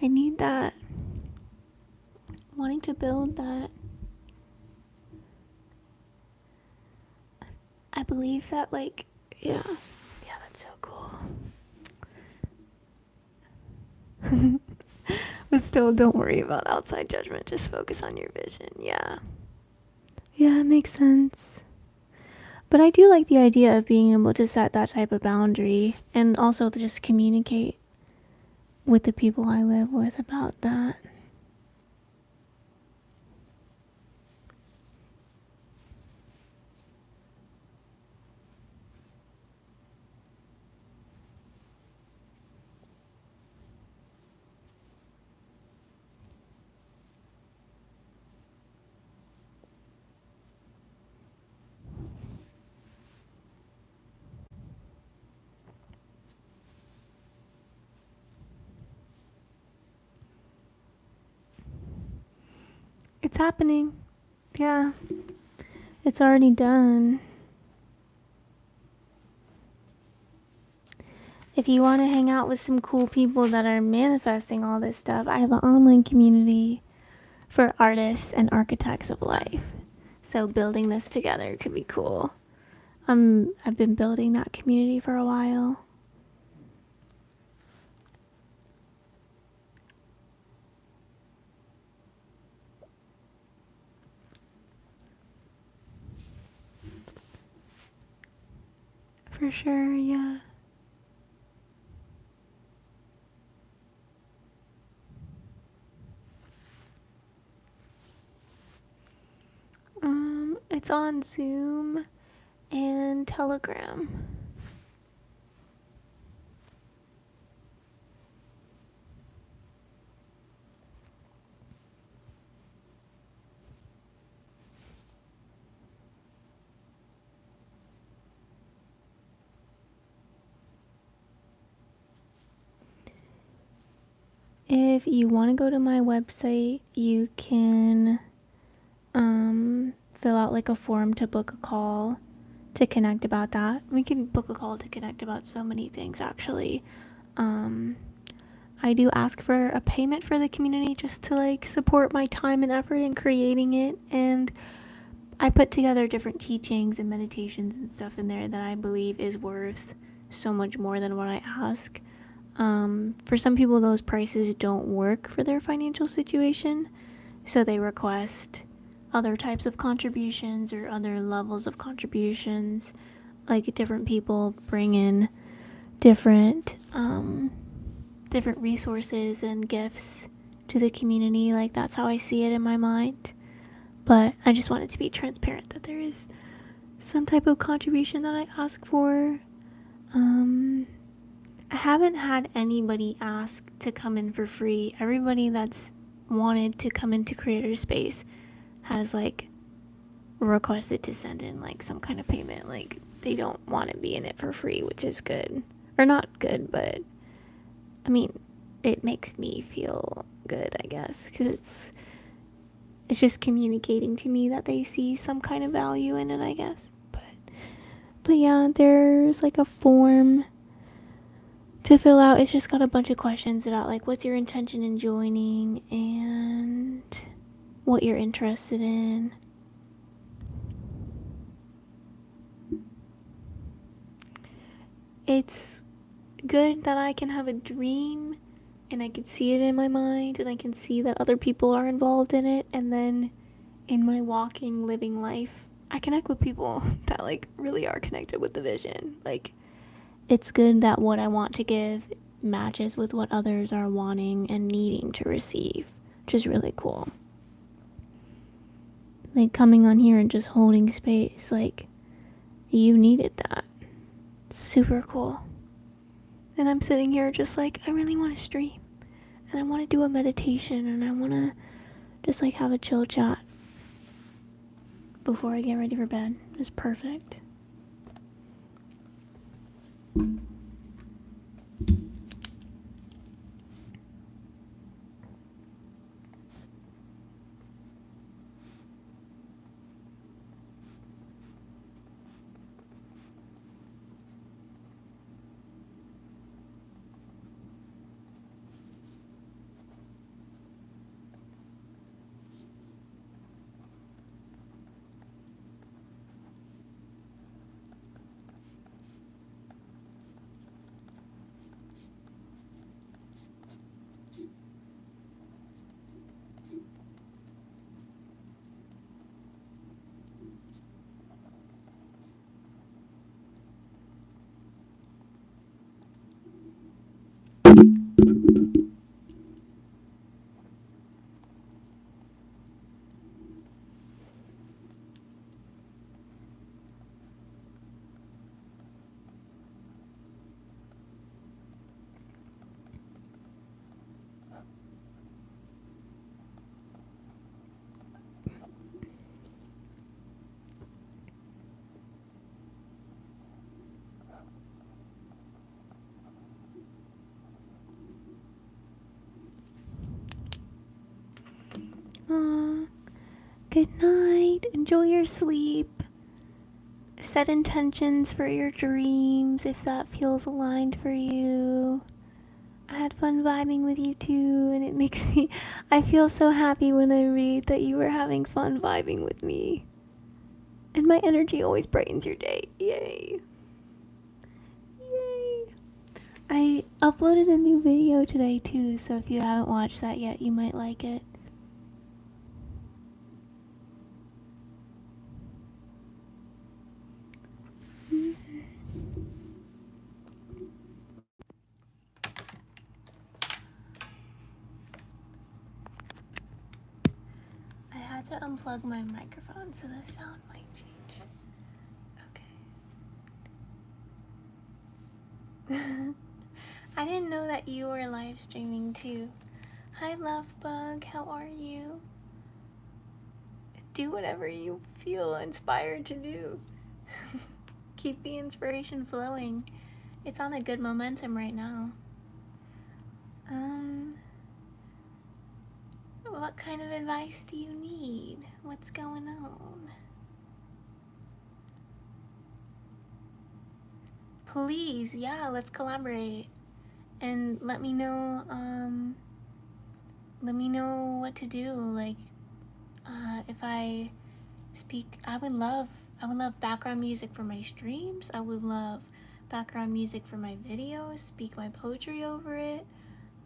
I need that. Wanting to build that. I believe that, like, yeah, that's so cool. But still, don't worry about outside judgment. Just focus on your vision. Yeah, it makes sense. But I do like the idea of being able to set that type of boundary and also to just communicate with the people I live with about that. It's happening. Yeah. It's already done. If you want to hang out with some cool people that are manifesting all this stuff, I have an online community for artists and architects of life. So building this together could be cool. I've been building that community for a while. For sure, yeah. It's on Zoom and Telegram. If you want to go to my website, you can fill out like a form to book a call to connect about that. We can book a call to connect about so many things actually. I do ask for a payment for the community just to like support my time and effort in creating it, and I put together different teachings and meditations and stuff in there that I believe is worth so much more than what I ask. For some people, those prices don't work for their financial situation, so they request other types of contributions or other levels of contributions. Like different people bring in different resources and gifts to the community. Like that's how I see it in my mind. But I just want it to be transparent that there is some type of contribution that I ask for. I haven't had anybody ask to come in for free. Everybody that's wanted to come into creator space has like requested to send in like some kind of payment. Like they don't want to be in it for free, which is good. Or not good, but I mean, it makes me feel good, I guess, because it's just communicating to me that they see some kind of value in it, I guess. But yeah, there's like a form to fill out. It's just got a bunch of questions about like what's your intention in joining and what you're interested in. It's good that I can have a dream and I can see it in my mind and I can see that other people are involved in it, and then in my walking, living life, I connect with people that like really are connected with the vision. Like, it's good that what I want to give matches with what others are wanting and needing to receive, which is really cool. Like, coming on here and just holding space, like, you needed that. Super cool. And I'm sitting here just like, I really want to stream. And I want to do a meditation and I want to just like have a chill chat before I get ready for bed. It's perfect. Good night. Enjoy your sleep. Set intentions for your dreams if that feels aligned for you. I had fun vibing with you too, and it makes me. I feel so happy when I read that you were having fun vibing with me. And my energy always brightens your day. Yay. Yay. I uploaded a new video today too, so if you haven't watched that yet, you might like it. I had to unplug my microphone so the sound might change. Okay. I didn't know that you were live streaming too. Hi, Lovebug. How are you? Do whatever you feel inspired to do. Keep the inspiration flowing. It's on a good momentum right now. What kind of advice do you need? What's going on? Please, yeah, let's collaborate. And let me know what to do. Like, if I speak, I would love background music for my streams. I would love background music for my videos, speak my poetry over it,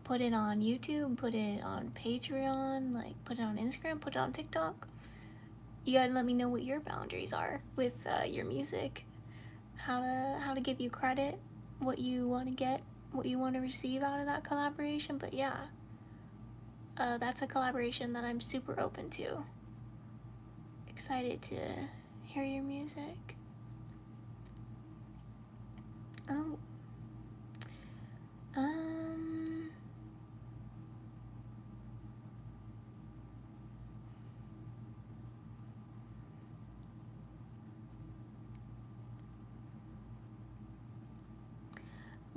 put it on YouTube, put it on Patreon, like put it on Instagram, put it on TikTok. You gotta let me know what your boundaries are with your music, how to give you credit, what you want to get, what you want to receive out of that collaboration. But yeah, that's a collaboration that I'm super open to. Excited to hear your music. Oh.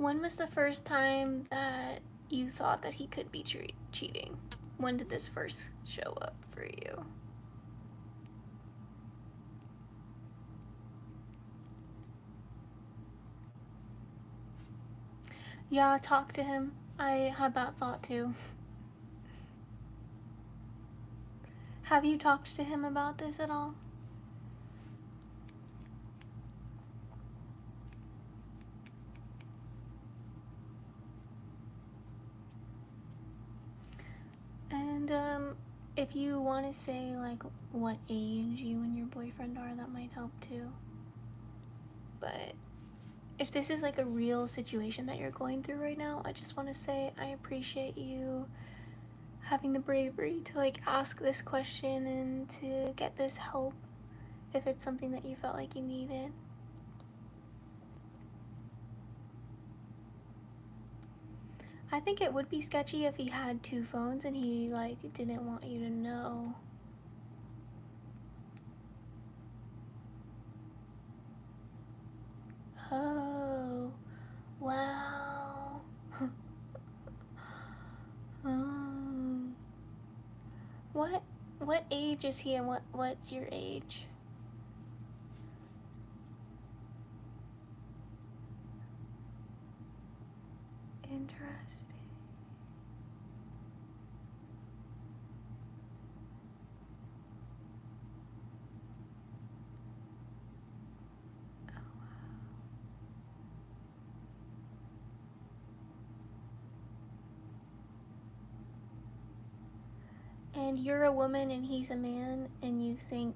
When was the first time that you thought that he could be cheating? When did this first show up for you? Yeah, talk to him. I had that thought too. Have you talked to him about this at all? And if you want to say like what age you and your boyfriend are, that might help too. But if this is like a real situation that you're going through right now, I just want to say I appreciate you having the bravery to like ask this question and to get this help if it's something that you felt like you needed. I think it would be sketchy if he had 2 phones and he like didn't want you to know. Oh, wow. What age is he and what's your age? Interesting. Oh, wow. And you're a woman and he's a man, and you think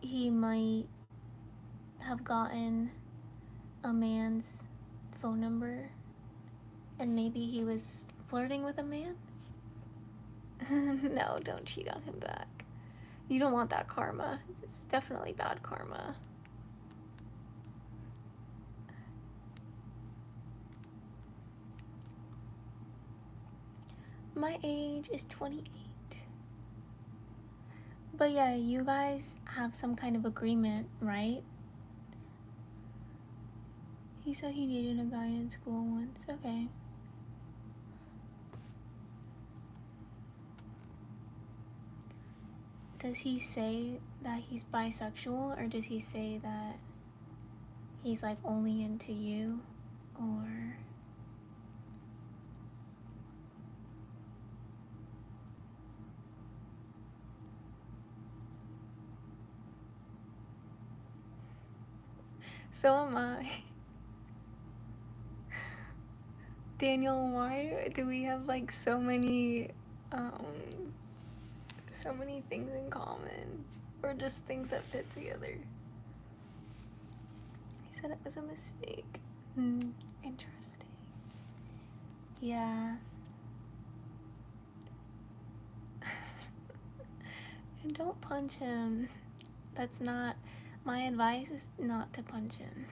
he might have gotten a man's phone number and maybe he was flirting with a man? No, don't cheat on him back. You don't want that karma. It's definitely bad karma. My age is 28. But yeah, you guys have some kind of agreement, right? He said he dated a guy in school once. Okay. Does he say that he's bisexual, or does he say that he's like only into you? Or so am I. Daniel, why do we have like so many things in common, or just things that fit together? He said it was a mistake. Interesting. Yeah. And don't punch him. That's not, my advice is not to punch him.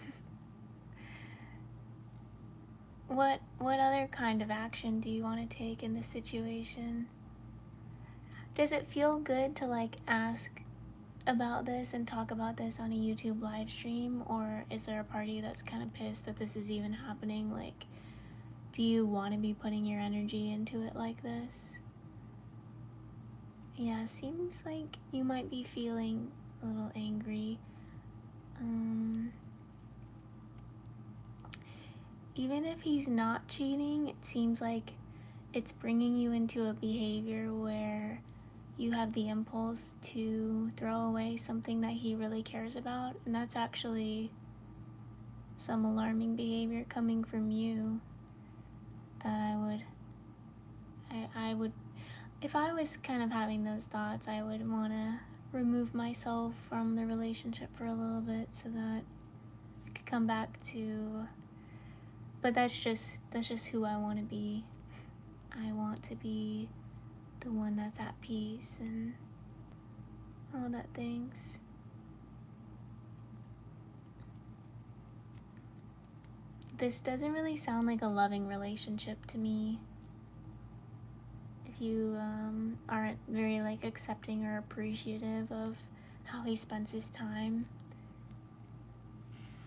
What other kind of action do you want to take in this situation? Does it feel good to like ask about this and talk about this on a YouTube live stream, or is there a party that's kind of pissed that this is even happening? Like, do you want to be putting your energy into it like this? Yeah, seems like you might be feeling a little angry. Even if he's not cheating, it seems like it's bringing you into a behavior where you have the impulse to throw away something that he really cares about, and that's actually some alarming behavior coming from you that I would, if I was kind of having those thoughts, I would want to remove myself from the relationship for a little bit so that I could come back to, but that's just who I want to be. I want to be the one that's at peace and all that things. This doesn't really sound like a loving relationship to me. If you aren't very like accepting or appreciative of how he spends his time.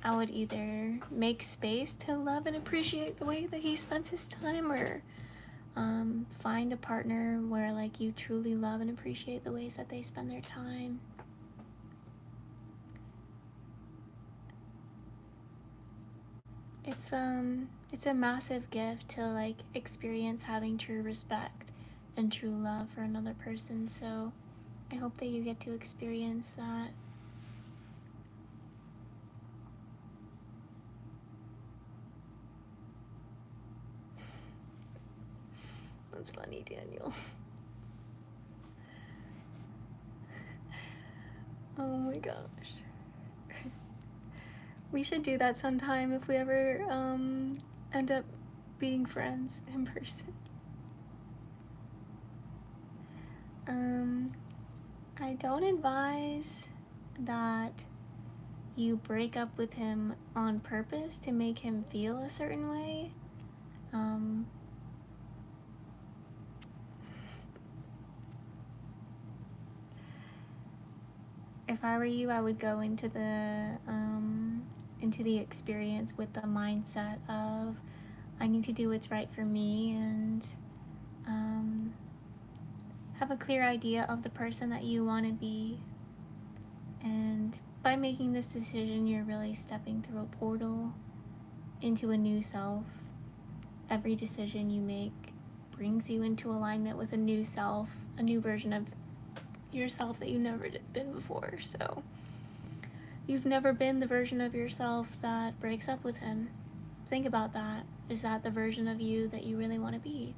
I would either make space to love and appreciate the way that he spends his time, or find a partner where like you truly love and appreciate the ways that they spend their time. It's a massive gift to like experience having true respect and true love for another person. So I hope that you get to experience that. That's funny, Daniel. Oh my gosh. We should do that sometime if we ever end up being friends in person. I don't advise that you break up with him on purpose to make him feel a certain way. If I were you, I would go into the experience with the mindset of I need to do what's right for me, and have a clear idea of the person that you want to be. And by making this decision, you're really stepping through a portal into a new self. Every decision you make brings you into alignment with a new self, a new version of yourself that you've never been before. So you've never been the version of yourself that breaks up with him. Think about that. Is that the version of you that you really want to be?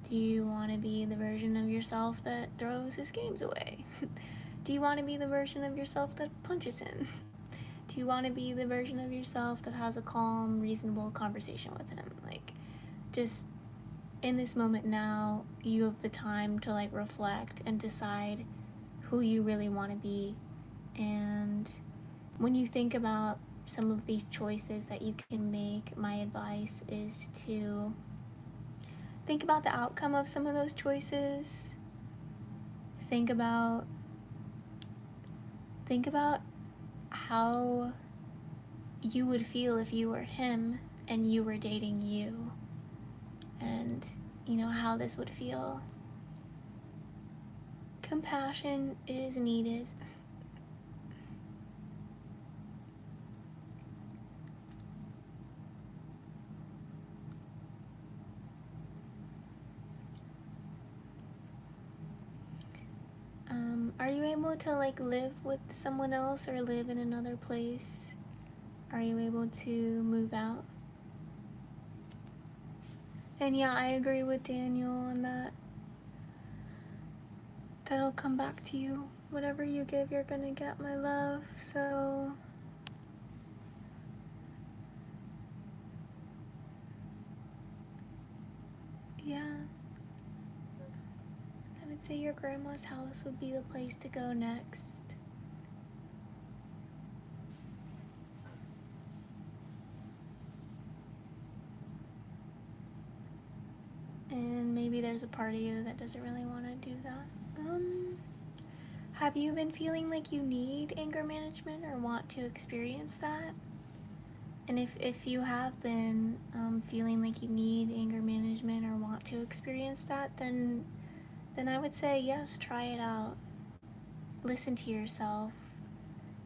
Do you want to be the version of yourself that throws his games away? Do you want to be the version of yourself that punches him? Do you want to be the version of yourself that has a calm, reasonable conversation with him? Like, just in this moment now, you have the time to like reflect and decide who you really want to be. And when you think about some of these choices that you can make, my advice is to think about the outcome of some of those choices. Think about how you would feel if you were him and you were dating you, and how this would feel. Compassion is needed. Are you able to like live with someone else or live in another place? Are you able to move out? And yeah, I agree with Daniel on that. That'll come back to you. Whatever you give, you're gonna get, my love. So yeah, I would say your grandma's house would be the place to go next. And maybe there's a part of you that doesn't really want to do that. Have you been feeling like you need anger management or want to experience that? And if you have been feeling like you need anger management or want to experience that, then I would say yes, try it out. Listen to yourself.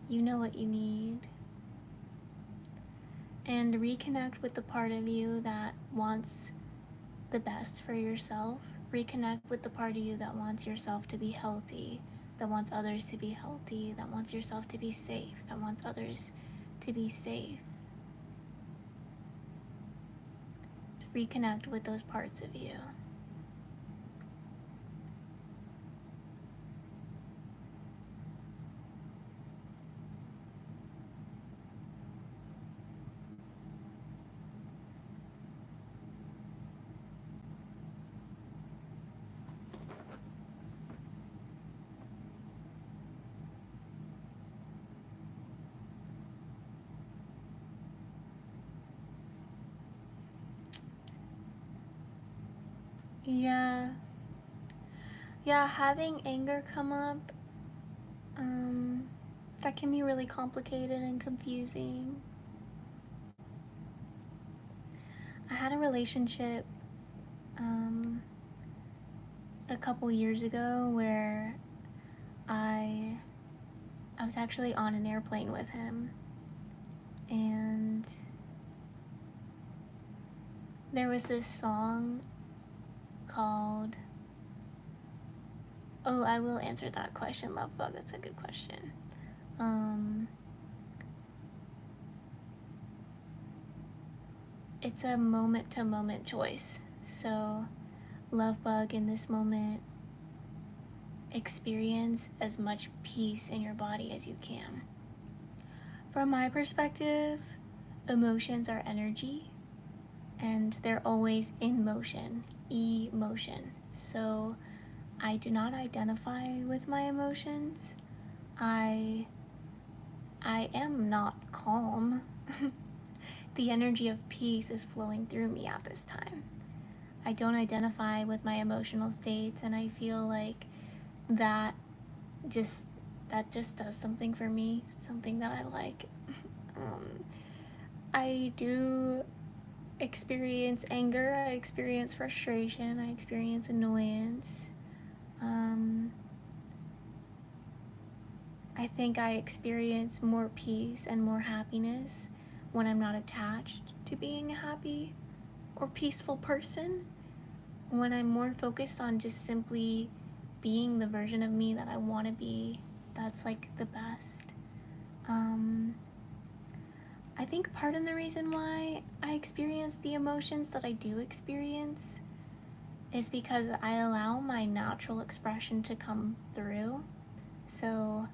You know what you need. And reconnect with the part of you that wants the best for yourself. Reconnect with the part of you that wants yourself to be healthy, that wants others to be healthy, that wants yourself to be safe, that wants others to be safe. Reconnect with those parts of you. Yeah, having anger come up, that can be really complicated and confusing. had a relationship a couple years ago where I was actually on an airplane with him, and there was this song called, oh, I will answer that question, Lovebug. That's a good question. It's a moment-to-moment choice. So, Lovebug, in this moment, experience as much peace in your body as you can. From my perspective, emotions are energy, and they're always in motion, emotion. So, I do not identify with my emotions. I am not calm. The energy of peace is flowing through me at this time. I don't identify with my emotional states, and I feel like that just does something for me, something that I like. I do experience anger, I experience frustration, I experience annoyance. I think I experience more peace and more happiness when I'm not attached to being a happy or peaceful person, when I'm more focused on just simply being the version of me that I want to be. That's like the best. I think part of the reason why I experience the emotions that I do experience is because I allow my natural expression to come through. So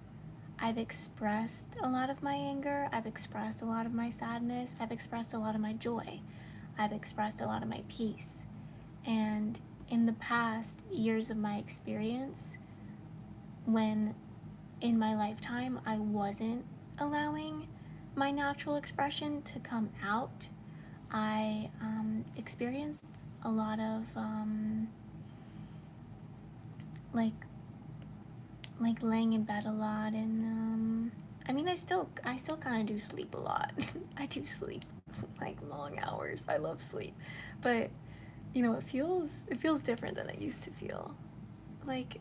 I've expressed a lot of my anger, I've expressed a lot of my sadness, I've expressed a lot of my joy, I've expressed a lot of my peace. And in the past years of my experience, when in my lifetime I wasn't allowing my natural expression to come out, I experienced a lot of like laying in bed a lot, and I mean, I still kind of do sleep a lot. I do sleep like long hours. I love sleep, but you know, it feels different than it used to feel. Like,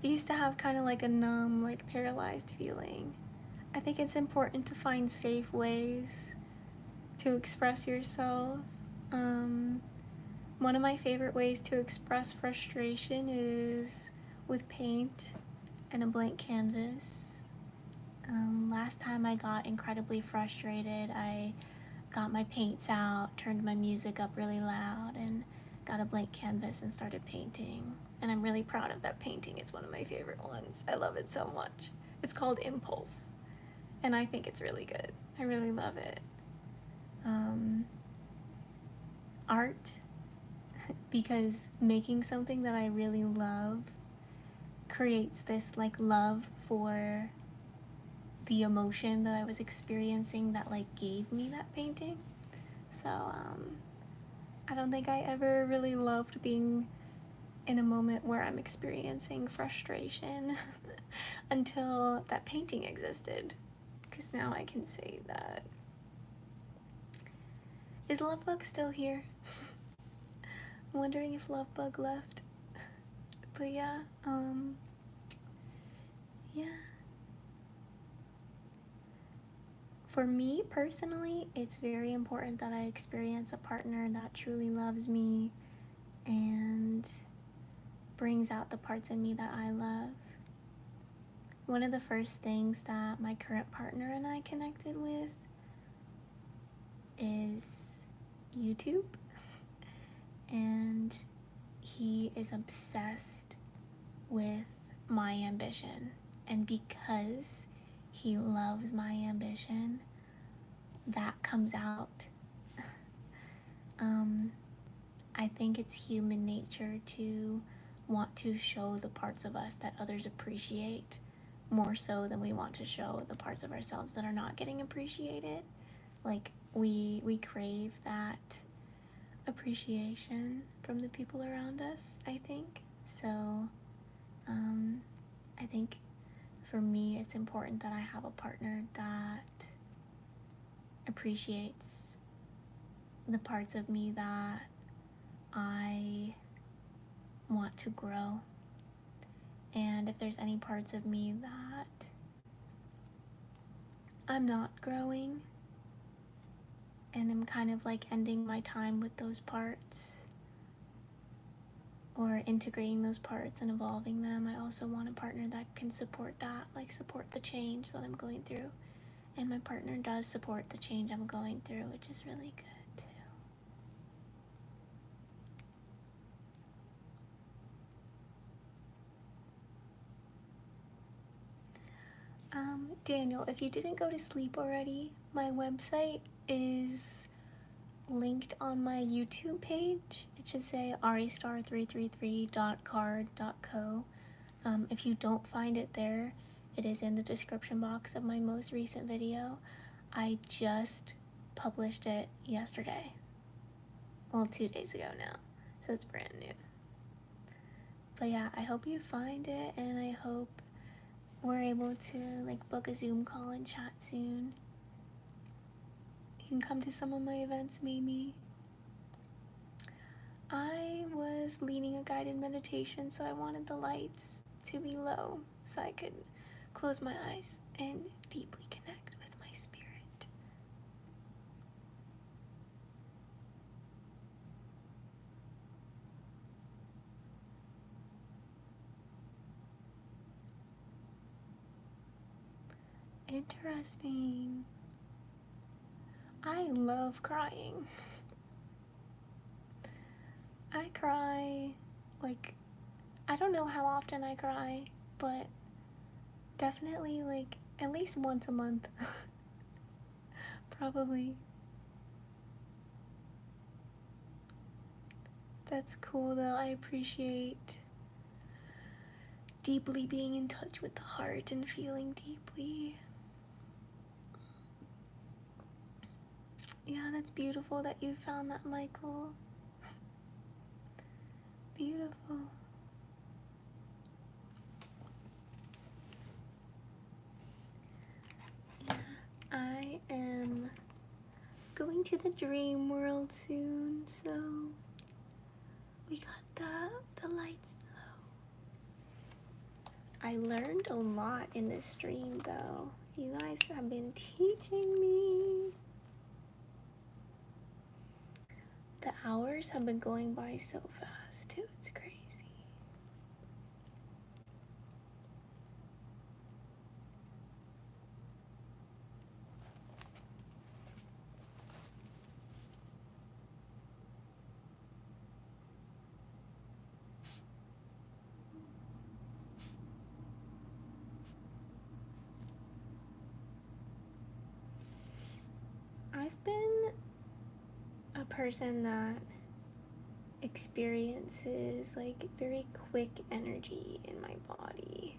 I used to have kind of like a numb, like paralyzed feeling. I think it's important to find safe ways to express yourself. One of my favorite ways to express frustration is with paint and a blank canvas. Last time I got incredibly frustrated, I got my paints out, turned my music up really loud, and got a blank canvas and started painting. And I'm really proud of that painting. It's one of my favorite ones. I love it so much. It's called Impulse, and I think it's really good. I really love it. Art, because making something that I really love creates this like love for the emotion that I was experiencing that like gave me that painting. So I don't think I ever really loved being in a moment where I'm experiencing frustration until that painting existed, because now I can say that. Is Lovebug still here? I'm wondering if Lovebug left. But yeah, yeah. For me personally, it's very important that I experience a partner that truly loves me and brings out the parts in me that I love. One of the first things that my current partner and I connected with is YouTube. And he is obsessed with my ambition. And because he loves my ambition, that comes out. I think it's human nature to want to show the parts of us that others appreciate more so than we want to show the parts of ourselves that are not getting appreciated. Like, we crave that appreciation from the people around us, I think. So I think for me it's important that I have a partner that appreciates the parts of me that I want to grow. And if there's any parts of me that I'm not growing and I'm kind of like ending my time with those parts or integrating those parts and evolving them, I also want a partner that can support that, like support the change that I'm going through. And my partner does support the change I'm going through, which is really good too. Daniel, if you didn't go to sleep already, my website is linked on my YouTube page. It should say aristar333.card.co. If you don't find it there, it is in the description box of my most recent video. I just published it yesterday. Well, 2 days ago now, so it's brand new. But yeah, I hope you find it, and I hope we're able to like book a Zoom call and chat soon. You can come to some of my events maybe. I was leading a guided meditation, so I wanted the lights to be low so I could close my eyes and deeply connect with my spirit. Interesting. I love crying. I cry, like, I don't know how often I cry, but definitely like at least once a month. Probably. That's cool though. I appreciate deeply being in touch with the heart and feeling deeply. Yeah, that's beautiful that you found that, Michael. Beautiful. Yeah, I am going to the dream world soon, so we got the lights low. I learned a lot in this stream though. You guys have been teaching me. The hours have been going by so fast too, it's crazy. I've been a person that experiences like very quick energy in my body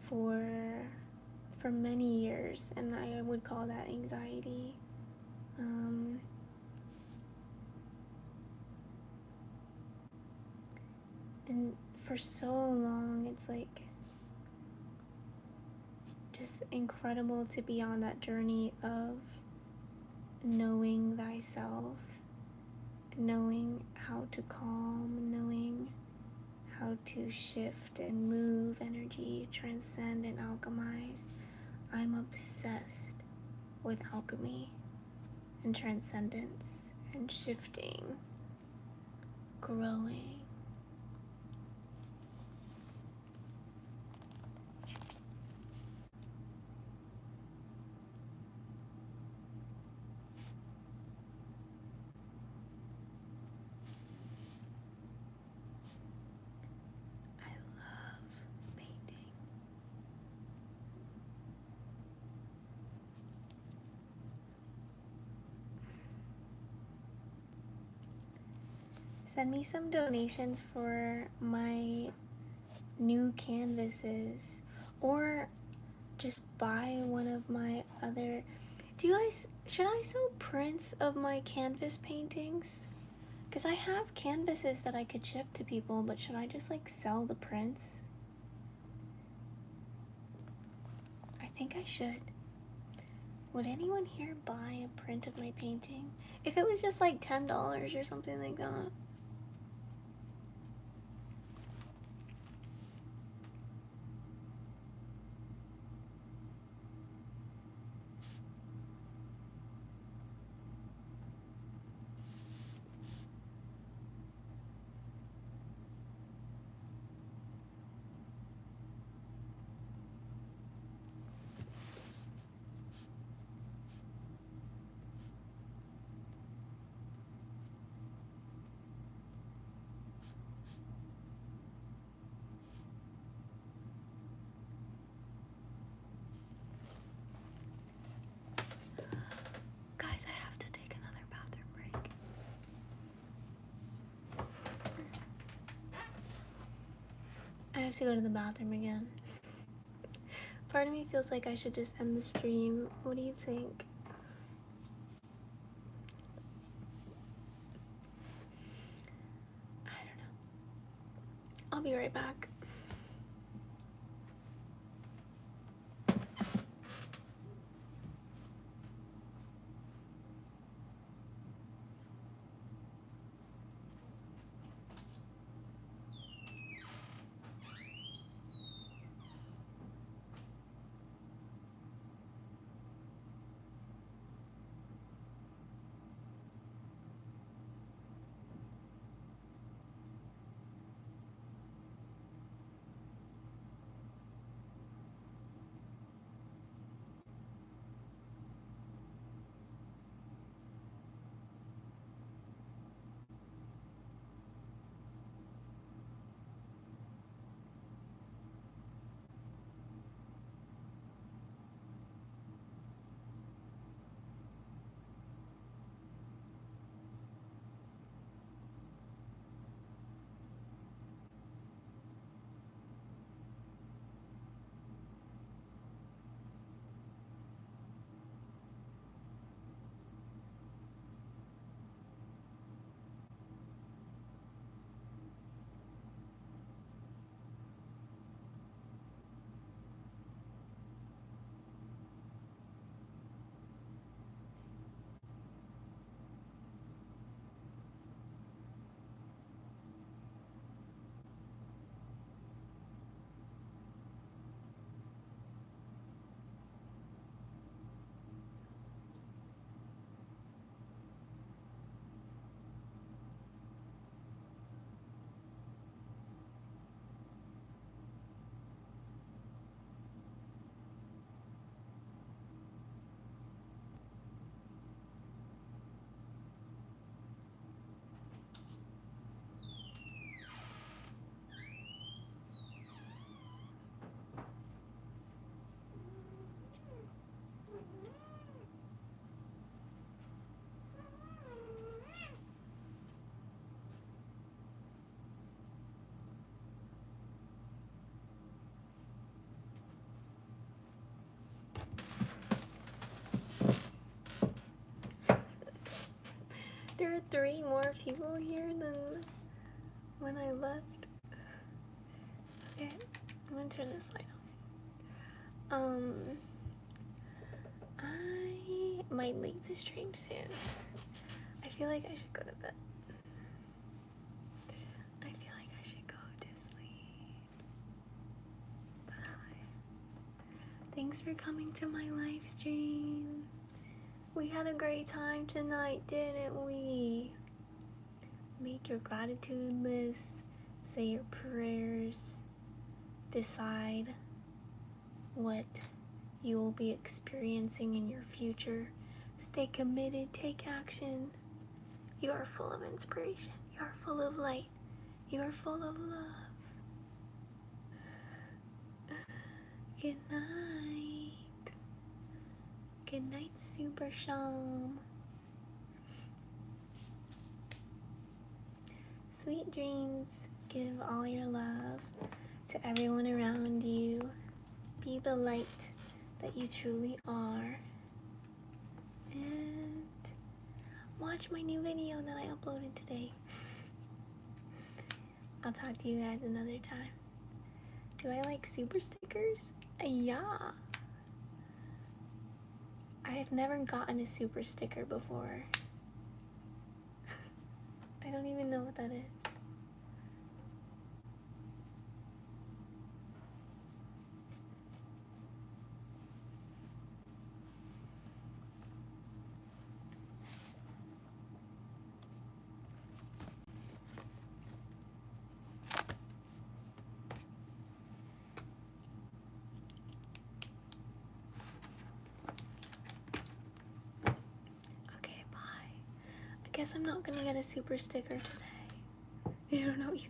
for many years, and I would call that anxiety. And for so long it's like just incredible to be on that journey of knowing thyself, knowing how to calm, knowing how to shift and move energy, transcend and alchemize. I'm obsessed with alchemy and transcendence and shifting, growing. Send me some donations for my new canvases, or just buy one of my other. Do you guys, should I sell prints of my canvas paintings? Because I have canvases that I could ship to people, but should I just like sell the prints? I think I should. Would anyone here buy a print of my painting? If it was just like $10 or something like that. Guys, I have to take another bathroom break. I have to go to the bathroom again. Part of me feels like I should just end the stream. What do you think? I don't know. I'll be right back. There are 3 more people here than when I left. Okay, I'm gonna turn this light on. I might leave the stream soon. I feel like I should go to bed. I feel like I should go to sleep. But hi. Thanks for coming to my live stream. We had a great time tonight, didn't we? Make your gratitude list, say your prayers, decide what you will be experiencing in your future. Stay committed, take action. You are full of inspiration. You are full of light. You are full of love. Good night. Good night, Super Sham. Sweet dreams. Give all your love to everyone around you. Be the light that you truly are. And watch my new video that I uploaded today. I'll talk to you guys another time. Do I like super stickers? Yeah. I have never gotten a super sticker before. I don't even know what that is. Okay, bye. I guess I'm not gonna get a super sticker today. You don't know either.